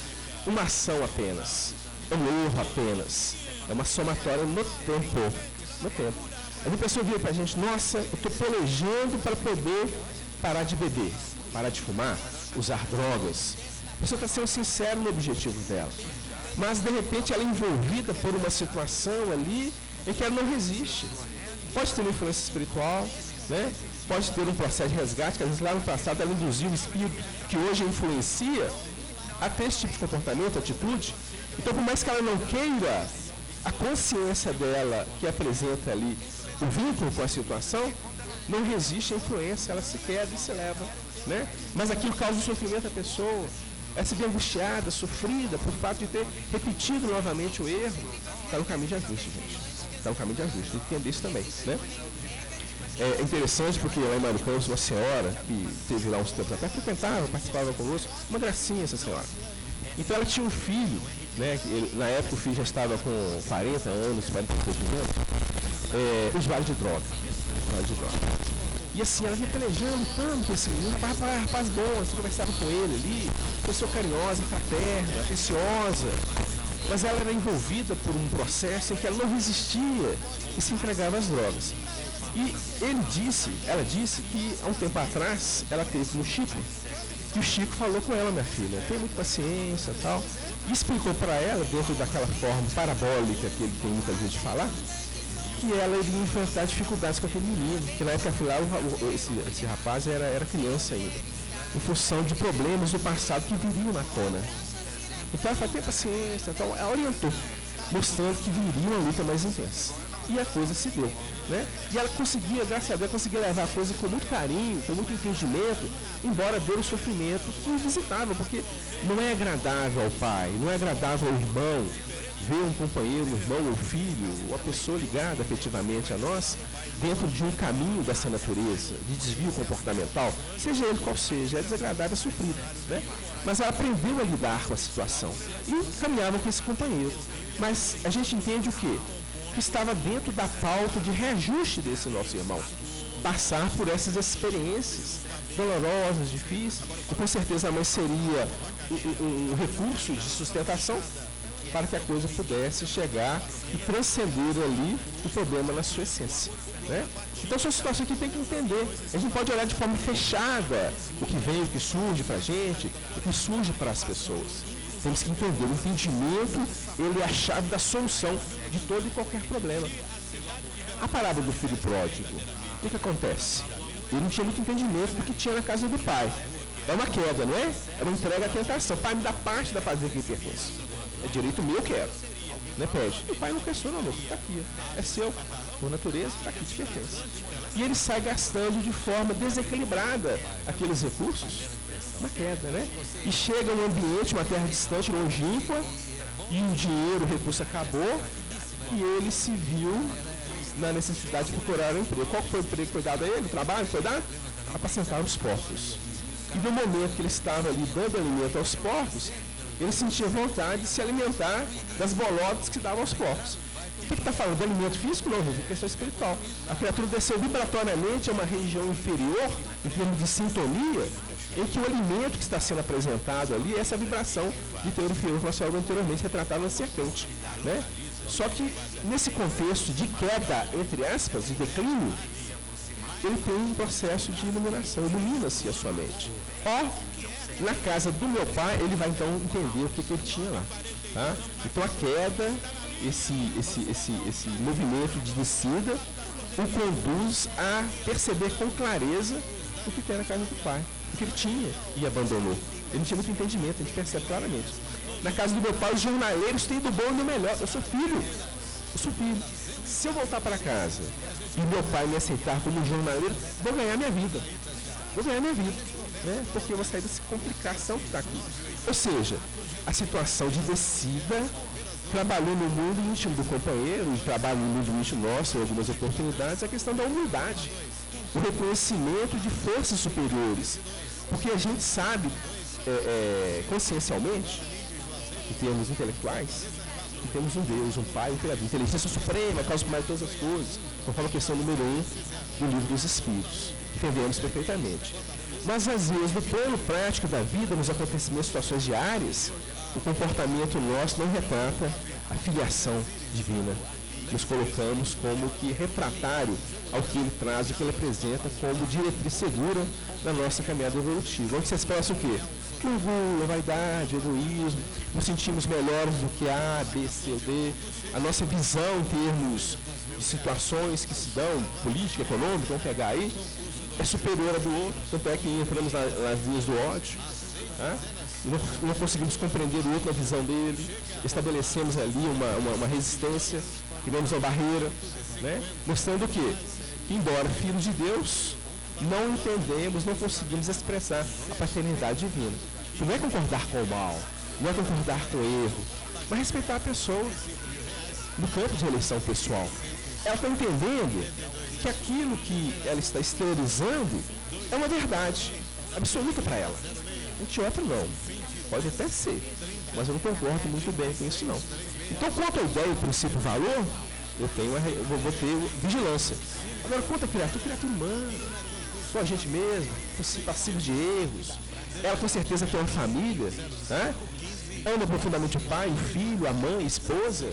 uma ação apenas, é um erro apenas, é uma somatória no tempo. Aí a pessoa vira pra gente, nossa, eu estou pelejando para poder parar de beber, parar de fumar, usar drogas. A pessoa está sendo sincera no objetivo dela. mas de repente ela é envolvida por uma situação ali em que ela não resiste. Pode ter uma influência espiritual, né? Pode ter um processo de resgate, que às vezes lá no passado ela induziu um espírito que hoje influencia até esse tipo de comportamento, atitude. Então, por mais que ela não queira, a consciência dela que apresenta ali o vínculo com a situação, não resiste à influência, ela se queda e se leva, né? Mas aquilo causa um sofrimento à pessoa, ela se vê angustiada, sofrida, por fato de ter repetido novamente o erro. Está no caminho de ajuste, gente. Está no caminho de ajuste, tem que entender isso também, né? É interessante porque lá em Maricampos, uma senhora que teve lá uns tempos atrás, frequentava, participava conosco, uma gracinha essa senhora. Então ela tinha um filho, né? Na época o filho já estava com 40 anos, 40 e poucos anos, usuário de droga. E assim, ela vinha pelejando tanto com esse menino, rapaz bom, você conversava com ele ali, pessoa carinhosa, fraterna, atenciosa. Mas ela era envolvida por um processo em que ela não resistia e se entregava às drogas. E ela disse que há um tempo atrás ela teve no Chico, e o Chico falou com ela, minha filha, tem muita paciência e tal, e explicou para ela, dentro daquela forma parabólica que ele tem muita gente de falar, que ela iria enfrentar dificuldades com aquele menino, que na época afinal esse rapaz era criança ainda, em função de problemas do passado que viriam na tona. Então ela falou, tem paciência, então ela orientou, mostrando que viria uma luta mais intensa. E a coisa se deu, né? E ela conseguia, graças a Deus, levar a coisa com muito carinho, com muito entendimento, embora dê um sofrimento invisitável, porque não é agradável ao pai, não é agradável ao irmão, ver um companheiro, um irmão ou filho, ou a pessoa ligada afetivamente a nós, dentro de um caminho dessa natureza, de desvio comportamental, seja ele qual seja, é desagradável, é sofrido, né? Mas ela aprendeu a lidar com a situação e caminhava com esse companheiro. Mas a gente entende o quê? Que estava dentro da pauta de reajuste desse nosso irmão. Passar por essas experiências dolorosas, difíceis, e com certeza a mãe seria um recurso de sustentação para que a coisa pudesse chegar e transcender ali o problema na sua essência, né? Então são situações que tem que entender. A gente pode olhar de forma fechada o que vem, o que surge para a gente, o que surge para as pessoas. Temos que entender, o entendimento, ele é a chave da solução de todo e qualquer problema. A parábola do filho pródigo, o que acontece? Ele não tinha muito entendimento do que tinha na casa do pai. É uma queda, não é? É uma entrega à tentação. Pai, me dá parte da fazenda que me pertence. É direito meu, eu quero. Né, pede? E o pai não questiona, não, está aqui. É seu, por natureza, está aqui, te pertence. E ele sai gastando de forma desequilibrada aqueles recursos. Uma queda, né? E chega num ambiente, uma terra distante, longínqua, e o dinheiro, o recurso acabou, e ele se viu na necessidade de procurar um emprego. Qual foi o emprego que foi dado a ele? O trabalho que foi dado? Apacentar os porcos. E no momento que ele estava ali dando alimento aos porcos, ele sentia vontade de se alimentar das bolotas que davam aos porcos. O que está falando? De alimento físico? Não, de questão espiritual. A criatura desceu vibratoriamente a uma região inferior, em termos de sintonia, em que o alimento que está sendo apresentado ali é essa vibração de teor inferior que nós falamos anteriormente, retratado na serpente, né? Só que nesse contexto de queda, entre aspas, de declínio, ele tem um processo de iluminação, ilumina-se a sua mente. Na casa do meu pai, ele vai então entender o que ele tinha lá, tá? Então a queda, esse movimento de descida, o conduz a perceber com clareza o que tem na casa do pai, o que ele tinha e abandonou. Ele não tinha muito entendimento, a gente percebe claramente. Na casa do meu pai, os jornaleiros têm do bom e do melhor. Eu sou filho. Se eu voltar para casa e meu pai me aceitar como jornaleiro, vou ganhar minha vida. Né? Porque eu vou sair dessa complicação que está aqui. Ou seja, a situação de descida trabalhou no mundo íntimo do companheiro, e trabalho no mundo íntimo nosso, em algumas oportunidades, a questão da humildade, o reconhecimento de forças superiores. Porque a gente sabe, consciencialmente, em termos intelectuais, que temos um Deus, um Pai, um Criador, inteligência suprema, causa mais de todas as coisas, conforme a questão número 1 do Livro dos Espíritos. Entendemos perfeitamente. Mas, às vezes, no plano prático da vida, nos acontecimentos, situações diárias, o comportamento nosso não retrata a filiação divina. Nos colocamos como que refratário ao que ele traz, o que ele apresenta como diretriz segura na nossa caminhada evolutiva. Onde você expressa o quê? orgulho, a vaidade, o egoísmo, nos sentimos melhores do que A, B, C ou D, a nossa visão em termos de situações que se dão, política, econômica, vamos pegar aí, é superior à do outro, tanto é que entramos nas linhas do ódio, tá? Não conseguimos compreender o outro na visão dele, estabelecemos ali uma resistência, criamos uma barreira, né? Mostrando que, embora filhos de Deus, não entendemos, não conseguimos expressar a paternidade divina. Que não é concordar com o mal, não é concordar com o erro, mas respeitar a pessoa no campo de eleição pessoal. Ela está entendendo que aquilo que ela está exteriorizando é uma verdade absoluta para ela. Antioutra não. Pode até ser, mas eu não concordo muito bem com isso não. Então, quanto à ideia, o princípio, o valor, eu vou ter vigilância. Agora, quanto à criatura humana, só a gente mesmo, passivo de erros, ela com certeza tem uma família, né? Ama profundamente o pai, o filho, a mãe, a esposa,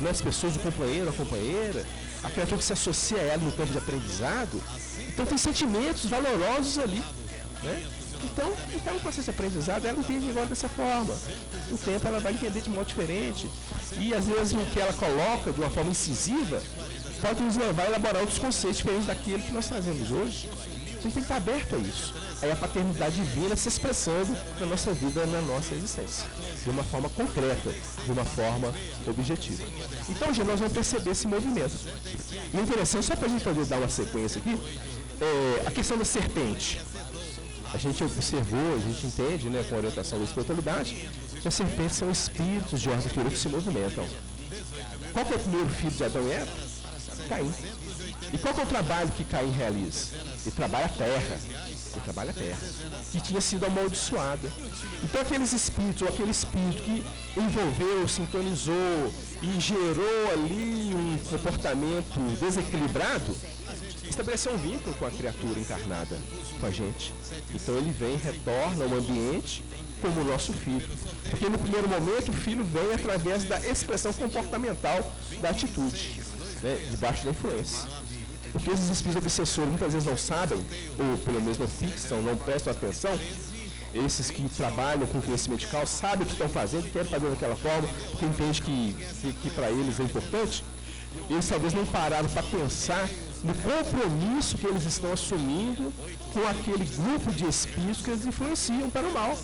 as pessoas, o companheiro, a companheira, a criatura que se associa a ela no campo de aprendizado. Então tem sentimentos valorosos ali, né? Então, no processo de aprendizado, ela entende agora dessa forma. O tempo ela vai entender de modo diferente. E às vezes o que ela coloca de uma forma incisiva pode nos levar a elaborar outros conceitos diferentes daquele que nós trazemos hoje. A gente tem que estar aberto a isso. Aí a paternidade divina se expressando na nossa vida, na nossa existência. De uma forma concreta, de uma forma objetiva. Então, gente, nós vamos perceber esse movimento. E é interessante, só para a gente poder dar uma sequência aqui, a questão da serpente. A gente observou, a gente entende, né, com a orientação da espiritualidade, que as serpentes são espíritos de ordem superior que se movimentam. Qual que é o primeiro filho de Adão e Eva? Caim. E qual que é o trabalho que Caim realiza? Ele trabalha a terra. Ele trabalha a terra. Que tinha sido amaldiçoada. Então aqueles espíritos, ou aquele espírito que envolveu, sintonizou e gerou ali um comportamento desequilibrado, estabeleceu um vínculo com a criatura encarnada, com a gente. Então ele vem, retorna ao ambiente como o nosso filho. Porque no primeiro momento o filho vem através da expressão comportamental da atitude, né, debaixo da influência. Porque esses espíritos obsessores muitas vezes não sabem, ou pelo menos não fixam, não prestam atenção. Esses que trabalham com conhecimento medical sabem o que estão fazendo, querem fazer daquela forma, porque entendem que para eles é importante. Eles talvez não pararam para pensar no compromisso que eles estão assumindo com aquele grupo de espíritos que eles influenciam para o mal.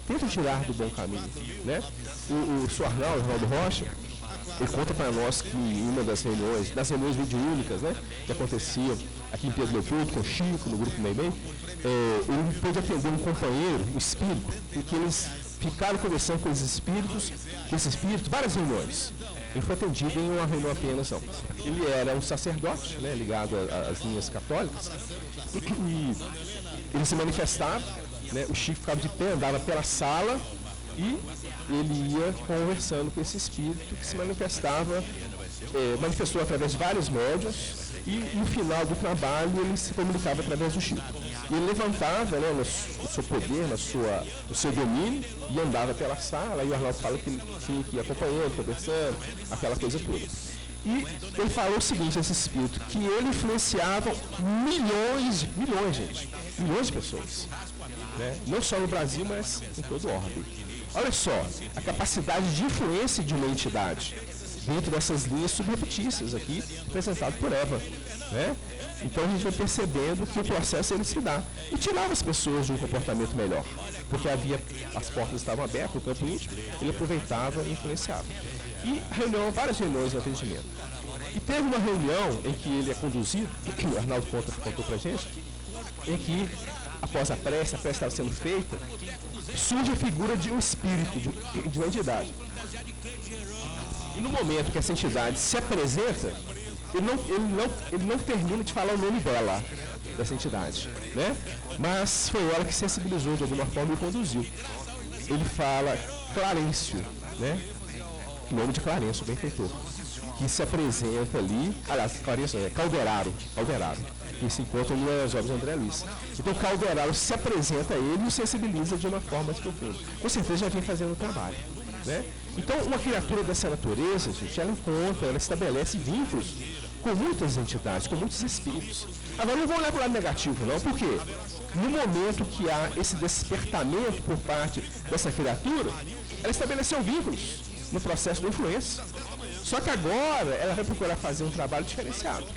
Tentam tirar do bom caminho, né? O Sr. Arnaldo Rocha, ele conta para nós que em uma das reuniões mediúnicas, né, que aconteciam aqui em Pedro Leopoldo, com o Chico, no grupo Meimei, ele pôde atender um companheiro, um espírito, e que eles ficaram conversando com esses espíritos, várias reuniões. Ele foi atendido em uma reunião apenas, não. Ele era um sacerdote, né, ligado às linhas católicas, e ele se manifestava, né, o Chico ficava de pé, andava pela sala, e ele ia conversando com esse espírito que se manifestava, manifestou através de vários médiuns, e no final do trabalho ele se comunicava através do Chico. E ele levantava, né, no seu poder, no seu domínio, e andava pela sala, e o Arnaldo fala que ele tinha que ir acompanhando, conversando, aquela coisa toda. E ele falou o seguinte, esse espírito, que ele influenciava milhões de pessoas, né? Não só no Brasil, mas em todo o orbe. Olha só, a capacidade de influência de uma entidade dentro dessas linhas subrepetícias aqui, apresentado por Eva, né? Então a gente vai percebendo que o processo ele se dá e tirava as pessoas de um comportamento melhor, porque as portas estavam abertas, o campo íntimo, ele aproveitava e influenciava. E várias reuniões de atendimento. E teve uma reunião em que ele é conduzido, que o Arnaldo contou pra gente, em que, após a prece estava sendo feita, surge a figura de um espírito, de uma entidade. E no momento que essa entidade se apresenta, ele não termina de falar o nome dela, dessa entidade, né? Mas foi ela que sensibilizou de alguma forma e conduziu. Ele fala Clarencio, né? O nome de Clarencio, o benfeitor, que se apresenta ali, aliás, Clarencio é Calderaro, que se encontra nas obras de André Luiz. Então Calderaro se apresenta a ele e o sensibiliza de uma forma mais profunda. Com certeza já vem fazendo o trabalho, né? Então uma criatura dessa natureza, gente, ela estabelece vínculos com muitas entidades, com muitos espíritos. Agora não vou olhar para o lado negativo não, por quê? no momento que há esse despertamento por parte dessa criatura, ela estabeleceu vínculos no processo da influência. Só que agora ela vai procurar fazer um trabalho diferenciado,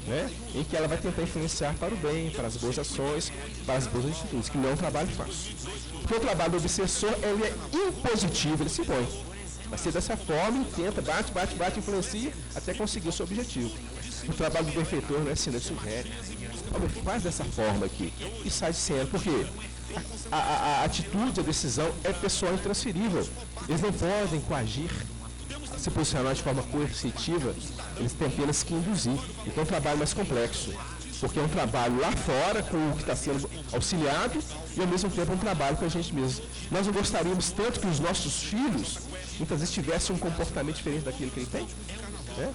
né? Em que ela vai tentar influenciar para o bem, para as boas ações, para as boas atitudes, que não é um trabalho fácil. Porque o trabalho do obsessor, ele é impositivo, ele se impõe. Vai ser dessa forma, e tenta, bate, influencia, até conseguir o seu objetivo. O trabalho do benfeitor não é assim, ele sugere. Olha, faz dessa forma aqui e sai de cena, porque a atitude, a decisão é pessoal e intransferível. Eles não podem coagir, se posicionar de forma coercitiva, eles têm apenas que induzir. Então é um trabalho mais complexo, porque é um trabalho lá fora com o que está sendo auxiliado e ao mesmo tempo um trabalho com a gente mesmo. Nós não gostaríamos tanto que os nossos filhos muitas vezes tivessem um comportamento diferente daquele que ele tem, né?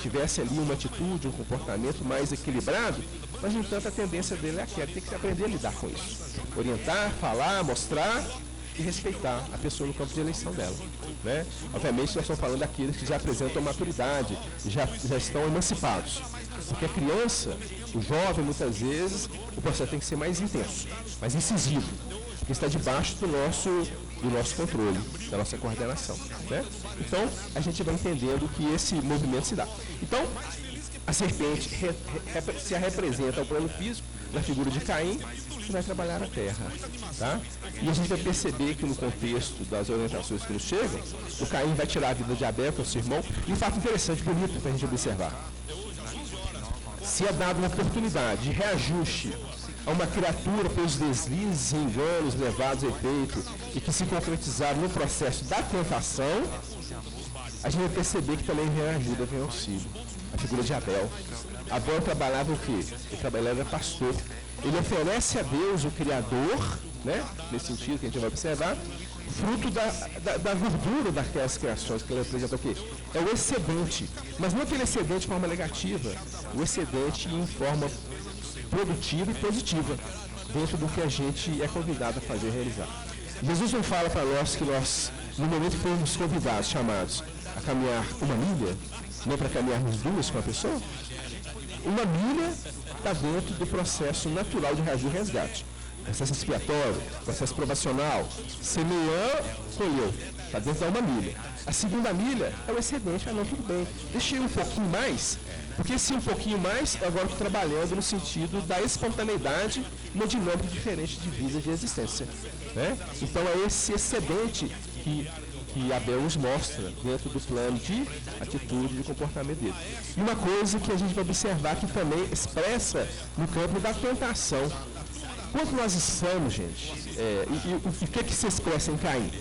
Tivesse ali uma atitude, um comportamento mais equilibrado, mas no entanto a tendência dele é aquela, tem que aprender a lidar com isso. Orientar, falar, mostrar e respeitar a pessoa no campo de eleição dela, né? Obviamente nós estamos falando daqueles que já apresentam maturidade, já estão emancipados. Porque a criança, o jovem, muitas vezes, o processo tem que ser mais intenso, mais incisivo, porque está debaixo do nosso controle, da nossa coordenação, né? Então, a gente vai entendendo que esse movimento se dá. Então, a serpente se representa ao plano físico, na figura de Caim, que vai trabalhar a terra, tá? E a gente vai perceber que no contexto das orientações que nos chegam, o Caim vai tirar a vida de Abel, que é o seu irmão, e um fato interessante, bonito para a gente observar. Se é dada uma oportunidade de reajuste a uma criatura pelos deslizes e enganos levados a efeito e que se concretizaram no processo da tentação, a gente vai perceber que também vem ajuda, vem auxílio. A figura de Abel. Abel trabalhava o quê? Ele trabalhava pastor. Ele oferece a Deus, o Criador, né? Nesse sentido que a gente vai observar, fruto da gordura daquelas criações que ele representa o quê? É o excedente, mas não aquele excedente de forma negativa, o excedente em forma produtiva e positiva, dentro do que a gente é convidado a fazer e realizar. Jesus não fala para nós que nós, no momento que fomos convidados, chamados a caminhar uma milha, nem para caminharmos duas com a pessoa, uma milha está dentro do processo natural de reagir e resgate. Processo expiatório, processo provacional, semeou, colheu, está dentro da uma milha. A segunda milha é o excedente, não, tudo bem, deixa eu um pouquinho mais, porque se um pouquinho mais, eu agora estou trabalhando no sentido da espontaneidade, uma dinâmica diferente de vida, de existência, né? Então é esse excedente que Abel nos mostra dentro do plano de atitude, de comportamento dele. E uma coisa que a gente vai observar que também expressa no campo da tentação. Quando nós estamos, gente, o que se expressa em Caim?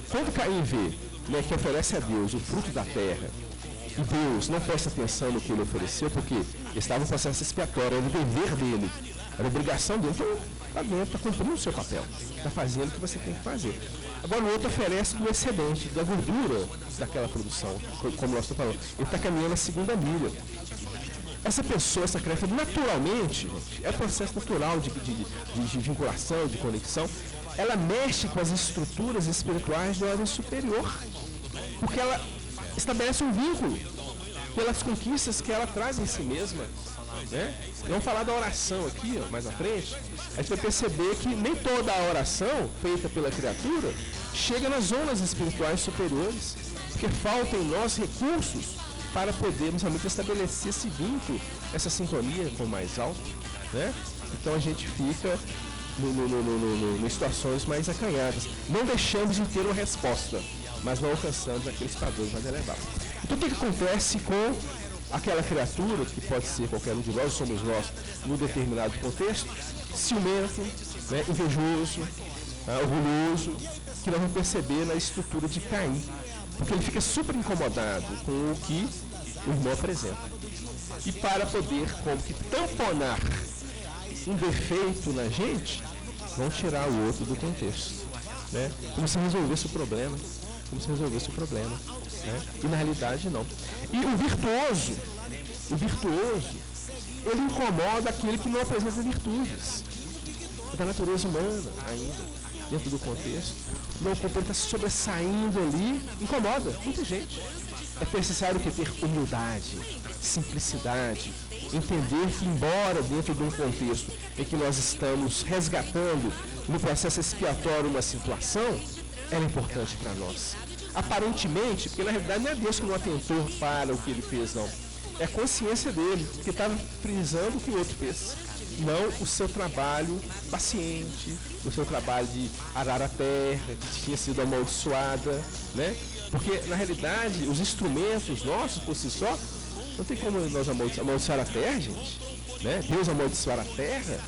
Quando Caim vê, né, que oferece a Deus o fruto da terra, e Deus não presta atenção no que ele ofereceu, porque estava no processo expiatório, era o dever dele, era a obrigação dele, então está dentro, está cumprindo o seu papel, está fazendo o que você tem que fazer. Agora o outro oferece do excedente, da gordura daquela produção, como nós estamos falando. Ele está caminhando a segunda milha. Essa pessoa, essa criatura, naturalmente, gente, é um processo natural de vinculação, de conexão, ela mexe com as estruturas espirituais de ordem superior, porque ela estabelece um vínculo pelas conquistas que ela traz em si mesma, né? Vamos falar da oração aqui, ó, mais à frente. A gente vai perceber que nem toda a oração feita pela criatura chega nas zonas espirituais superiores, porque faltam em nós recursos para podermos realmente estabelecer esse vínculo, essa sintonia com o mais alto, né? Então a gente fica em situações mais acanhadas. Não deixamos de ter uma resposta, mas não alcançamos aqueles padrões mais elevados. Então o que acontece com aquela criatura, que pode ser qualquer um de nós, somos nós, num determinado contexto, ciumento, né, invejoso, orgulhoso, que nós vamos perceber na estrutura de Caim, porque ele fica super incomodado com o que o irmão apresenta. E para poder, como que tamponar um defeito na gente, vão tirar o outro do contexto, né? Como se resolvesse o problema, né? E na realidade não. E o virtuoso, ele incomoda aquele que não apresenta virtudes. É da natureza humana ainda, dentro do contexto. Não, o companheiro está se sobressaindo ali, incomoda muita gente. É necessário ter humildade, simplicidade, entender que, embora dentro de um contexto em que nós estamos resgatando no processo expiatório uma situação, ela é importante para nós. Aparentemente, porque na realidade não é Deus que não atentou para o que ele fez, não. É a consciência dele, que estava frisando o que o outro fez. Não o seu trabalho paciente, o seu trabalho de arar a terra, que tinha sido amaldiçoada, né? Porque, na realidade, os instrumentos nossos, por si só, não tem como nós amaldiçoar a terra, gente. Né? Deus amaldiçoar a terra?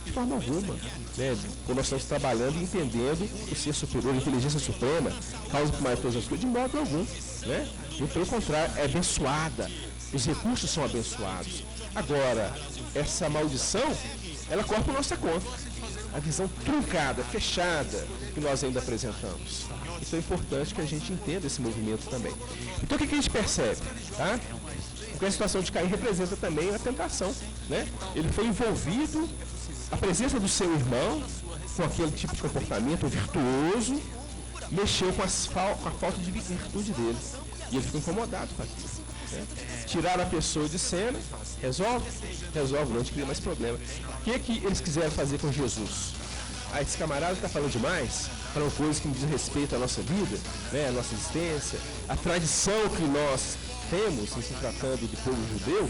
De forma alguma. Né? Quando nós estamos trabalhando e entendendo o ser superior, a inteligência suprema, causa por mais todas as coisas, de modo algum. Né? E, pelo contrário, é abençoada. Os recursos são abençoados. Agora, essa maldição, ela corre por nossa conta. A visão truncada, fechada, que nós ainda apresentamos. Então é importante que a gente entenda esse movimento também. Então o que a gente percebe? Tá? Porque a situação de Caim representa também a tentação. Né? Ele foi envolvido, a presença do seu irmão, com aquele tipo de comportamento virtuoso, mexeu com a falta de virtude dele. E ele ficou incomodado com aquilo. Né? Tirar a pessoa de cena, resolve, não te cria mais problema. O que eles quiseram fazer com Jesus? Esse camarada está falando demais, falando coisas que diz respeito à nossa vida, né, à nossa existência, a tradição que nós temos em se tratando do povo judeu,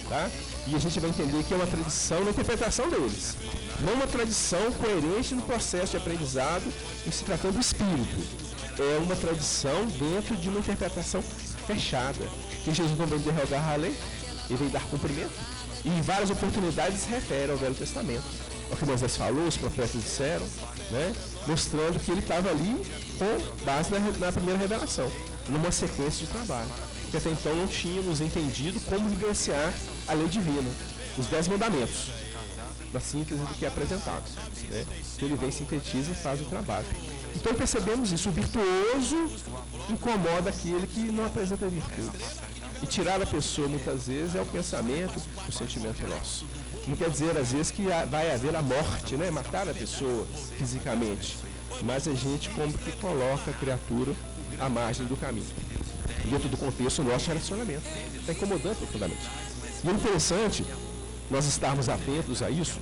tá? E a gente vai entender que é uma tradição na interpretação deles, não uma tradição coerente no processo de aprendizado em se tratando do espírito. É uma tradição dentro de uma interpretação fechada, que Jesus não vem derrogar a lei, ele vem dar cumprimento, e em várias oportunidades se refere ao Velho Testamento. O que Moisés falou, os profetas disseram, né? Mostrando que ele estava ali com base na primeira revelação, numa sequência de trabalho. Que até então não tínhamos entendido como vivenciar a lei divina, os 10 mandamentos, na síntese do que é apresentado. Né? Que ele vem, sintetiza e faz o trabalho. Então percebemos isso, o virtuoso incomoda aquele que não apresenta virtudes. E tirar a pessoa, muitas vezes, é o pensamento, o sentimento nosso. Não quer dizer, às vezes, que vai haver a morte, né? Matar a pessoa fisicamente. Mas a gente como que coloca a criatura à margem do caminho. Dentro do contexto do nosso relacionamento. Está incomodando profundamente. E é interessante nós estarmos atentos a isso,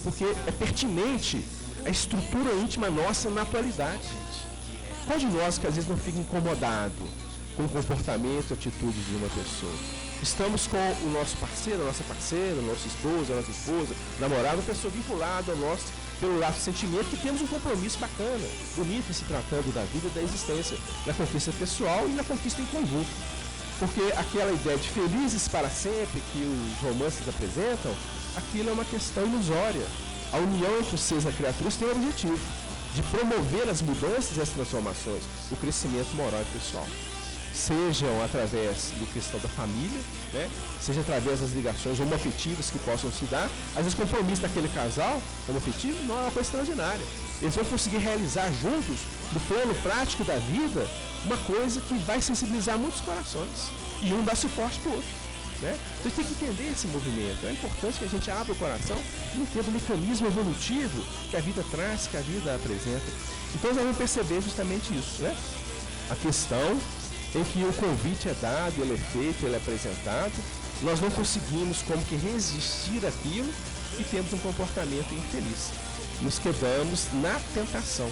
porque é pertinente a estrutura íntima nossa na atualidade, gente. Qual de nós que às vezes não fica incomodado com o comportamento, a atitude de uma pessoa? Estamos com o nosso parceiro, a nossa parceira, nosso esposo, a nossa esposa, namorado, uma pessoa vinculada a nós pelo laço de sentimento, que temos um compromisso bacana, bonito, se tratando da vida e da existência, na conquista pessoal e na conquista em conjunto. Porque aquela ideia de felizes para sempre que os romances apresentam, aquilo é uma questão ilusória. A união entre os seres e a criatura tem o objetivo de promover as mudanças e as transformações, o crescimento moral e pessoal. Sejam através do questão da família, né? Seja através das ligações homoafetivas que possam se dar. Às vezes o compromisso daquele casal homoafetivo não é uma coisa extraordinária. Eles vão conseguir realizar juntos, no plano prático da vida, uma coisa que vai sensibilizar muitos corações. E um dá suporte para o outro. Né? Então a gente tem que entender esse movimento. É importante que a gente abra o coração e entenda o mecanismo evolutivo que a vida traz, que a vida apresenta. Então nós vamos perceber justamente isso. Né? A questão em que o convite é dado, ele é feito, ele é apresentado, nós não conseguimos como que resistir àquilo e temos um comportamento infeliz. Nos quedamos na tentação,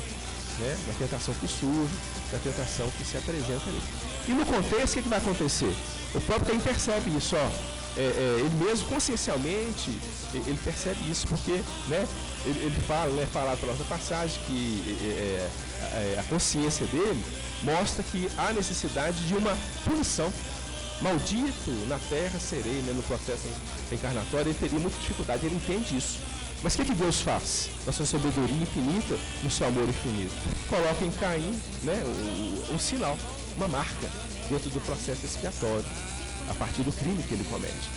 né? Na tentação que surge, na tentação que se apresenta ali. E no contexto, o que vai acontecer? O próprio Caim percebe isso, ó. Ele mesmo, consciencialmente, ele percebe isso, porque, né, ele fala, né, falar pela outra passagem, que a consciência dele mostra que há necessidade de uma punição. Maldito na terra serei, né, no processo reencarnatório, ele teria muita dificuldade, ele entende isso. Mas o que Deus faz? Na sua sabedoria infinita, no seu amor infinito. Coloca em Caim, né, um sinal, uma marca, dentro do processo expiatório, a partir do crime que ele comete.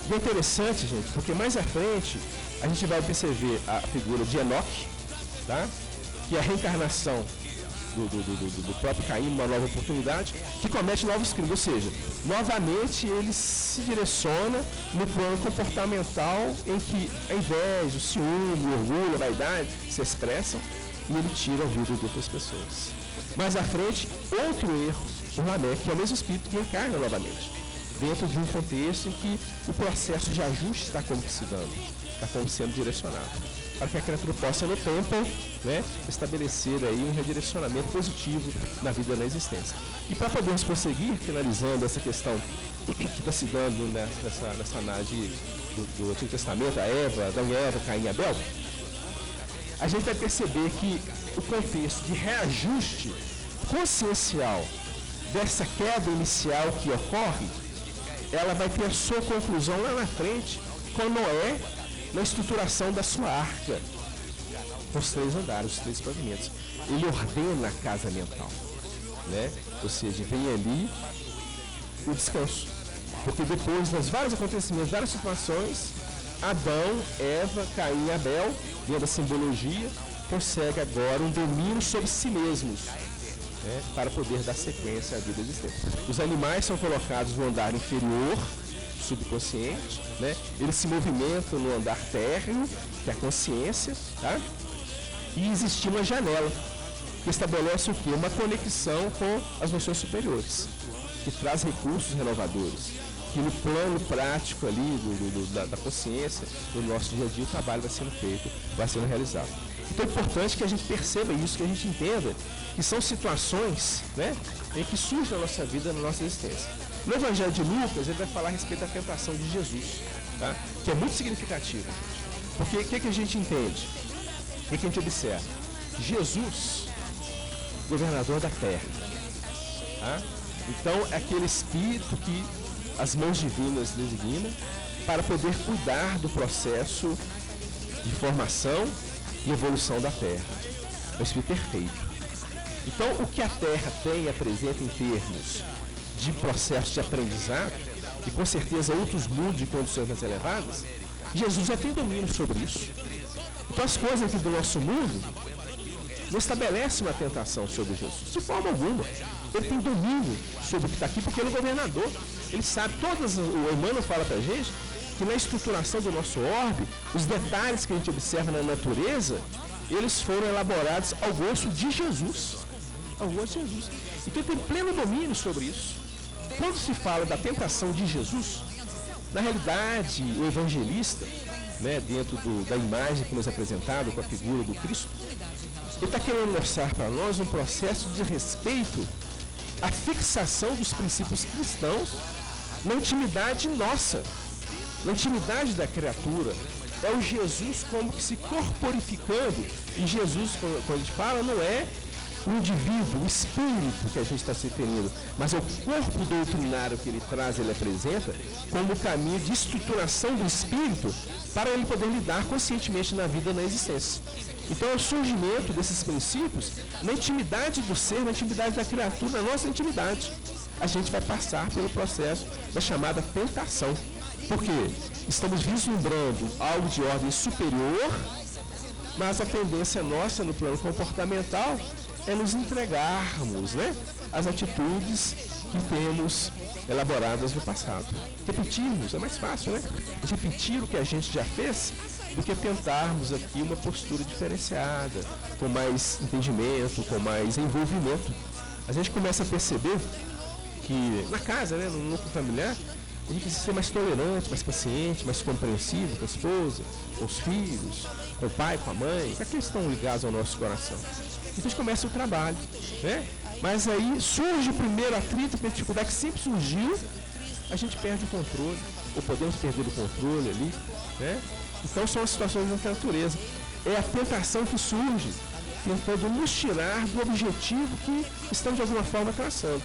E é interessante, gente, porque mais à frente a gente vai perceber a figura de Enoque, tá? Que é a reencarnação do próprio Caim, uma nova oportunidade, que comete novos crimes, ou seja, novamente ele se direciona no plano comportamental em que a inveja, o ciúme, o orgulho, a vaidade se expressam e ele tira a vida de outras pessoas. Mais à frente, outro erro, o Lameque, que é o mesmo espírito que encarna novamente. dentro de um contexto em que o processo de ajuste está como que se dando, está como sendo direcionado, para que a criatura possa, no tempo, né, estabelecer aí um redirecionamento positivo na vida, na existência. E para podermos prosseguir, finalizando essa questão que está se dando nessa análise do Antigo Testamento, a Eva, Caim e Abel, a gente vai perceber que o contexto de reajuste consciencial dessa queda inicial que ocorre, ela vai ter a sua conclusão lá na frente com Noé na estruturação da sua arca, com os 3 andares, os 3 pavimentos. Ele ordena a casa mental, né? Ou seja, vem ali o descanso. Porque depois das vários acontecimentos, várias situações, Adão, Eva, Caim e Abel, dentro da simbologia, consegue agora um domínio sobre si mesmos, né, para poder dar sequência à vida existente. Os animais são colocados no andar inferior, subconsciente, né? Eles se movimentam no andar térreo, que é a consciência, tá? E existe uma janela que estabelece o quê? Uma conexão com as noções superiores, que traz recursos renovadores, que no plano prático ali da consciência, do nosso dia a dia, o trabalho vai sendo feito, vai sendo realizado. Então é importante que a gente perceba isso, que a gente entenda que são situações, né, em que surge na nossa vida, na nossa existência. No Evangelho de Lucas, ele vai falar a respeito da tentação de Jesus, tá? Que é muito significativo. Porque o que a gente entende? O que a gente observa? Jesus, governador da terra. Tá? Então, é aquele espírito que as mãos divinas designam para poder cuidar do processo de formação e evolução da terra. É um espírito perfeito. Então, o que a terra tem e apresenta em termos de processo de aprendizado, e com certeza outros mundos de condições mais elevadas, Jesus já tem domínio sobre isso. Então as coisas aqui do nosso mundo não estabelecem uma tentação sobre Jesus, de forma alguma. Ele tem domínio sobre o que está aqui, porque ele é o governador. Ele sabe, o Emmanuel fala para a gente, que na estruturação do nosso orbe, os detalhes que a gente observa na natureza, eles foram elaborados ao gosto de Jesus. Ao gosto de Jesus. Então ele tem pleno domínio sobre isso. Quando se fala da tentação de Jesus, na realidade, o evangelista, né, dentro da imagem que nos é apresentada com a figura do Cristo, ele está querendo mostrar para nós um processo de respeito à fixação dos princípios cristãos na intimidade nossa, na intimidade da criatura. É o Jesus como que se corporificando, e Jesus, quando a gente fala, não é o indivíduo, o espírito que a gente está se referindo, mas é o corpo doutrinário que ele traz, ele apresenta como caminho de estruturação do espírito para ele poder lidar conscientemente na vida, na existência. Então é o surgimento desses princípios na intimidade do ser, na intimidade da criatura, na nossa intimidade. A gente vai passar pelo processo da chamada tentação, porque estamos vislumbrando algo de ordem superior, mas a tendência nossa no plano comportamental é nos entregarmos, né, às atitudes que temos elaboradas no passado. Repetirmos, é mais fácil, né? Repetir o que a gente já fez do que tentarmos aqui uma postura diferenciada, com mais entendimento, com mais envolvimento. A gente começa a perceber que na casa, né, no núcleo familiar, a gente precisa ser mais tolerante, mais paciente, mais compreensivo com a esposa, com os filhos, com o pai, com a mãe, com aqueles que estão ligados ao nosso coração. Então a gente começa o trabalho, né? Mas aí surge o primeiro atrito, a dificuldade que sempre surgiu, a gente perde o controle, ou podemos perder o controle ali, né? Então são as situações da natureza. É a tentação que surge, tentando nos tirar do objetivo que estamos de alguma forma traçando,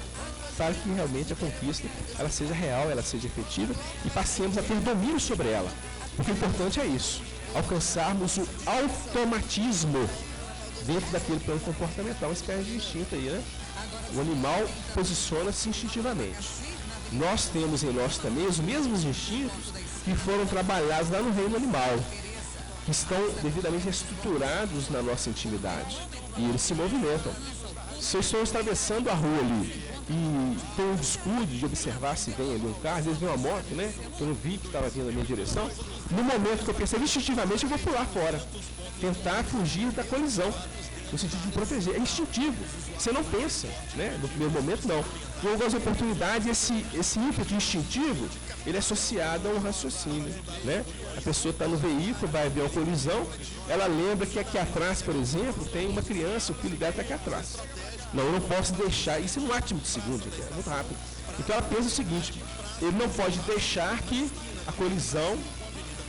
para que realmente a conquista ela seja real, ela seja efetiva e passemos a ter domínio sobre ela. O que é importante é isso, alcançarmos o automatismo dentro daquele plano comportamental, uma espécie de instinto aí, né? O animal posiciona-se instintivamente. Nós temos em nós também os mesmos instintos que foram trabalhados lá no reino animal, que estão devidamente estruturados na nossa intimidade. E eles se movimentam. Se eu estou atravessando a rua ali e tenho um descuido de observar se vem ali um carro, às vezes vem uma moto, né? Eu não vi que estava vindo na minha direção. No momento que eu percebo instintivamente, eu vou pular fora, tentar fugir da colisão. no sentido de proteger. É instintivo. Você não pensa, né? No primeiro momento, não. Em algumas oportunidades, esse ímpeto instintivo, ele é associado a um raciocínio, né? A pessoa está no veículo, vai ver uma colisão, ela lembra que aqui atrás, por exemplo, tem uma criança, o filho dela está aqui atrás. Não, eu não posso deixar, isso é um átimo de segundo, é muito rápido. Então ela pensa o seguinte, ele não pode deixar que a colisão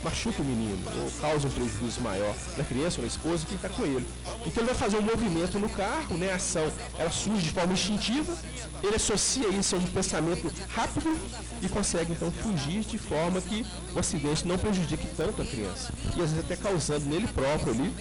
machuque o menino, ou cause um prejuízo maior na criança ou na esposa que está com ele. Então ele vai fazer um movimento no carro, né? A ação, ela surge de forma instintiva, ele associa isso a um pensamento rápido e consegue então fugir de forma que o acidente não prejudique tanto a criança. E às vezes até causando nele próprio ali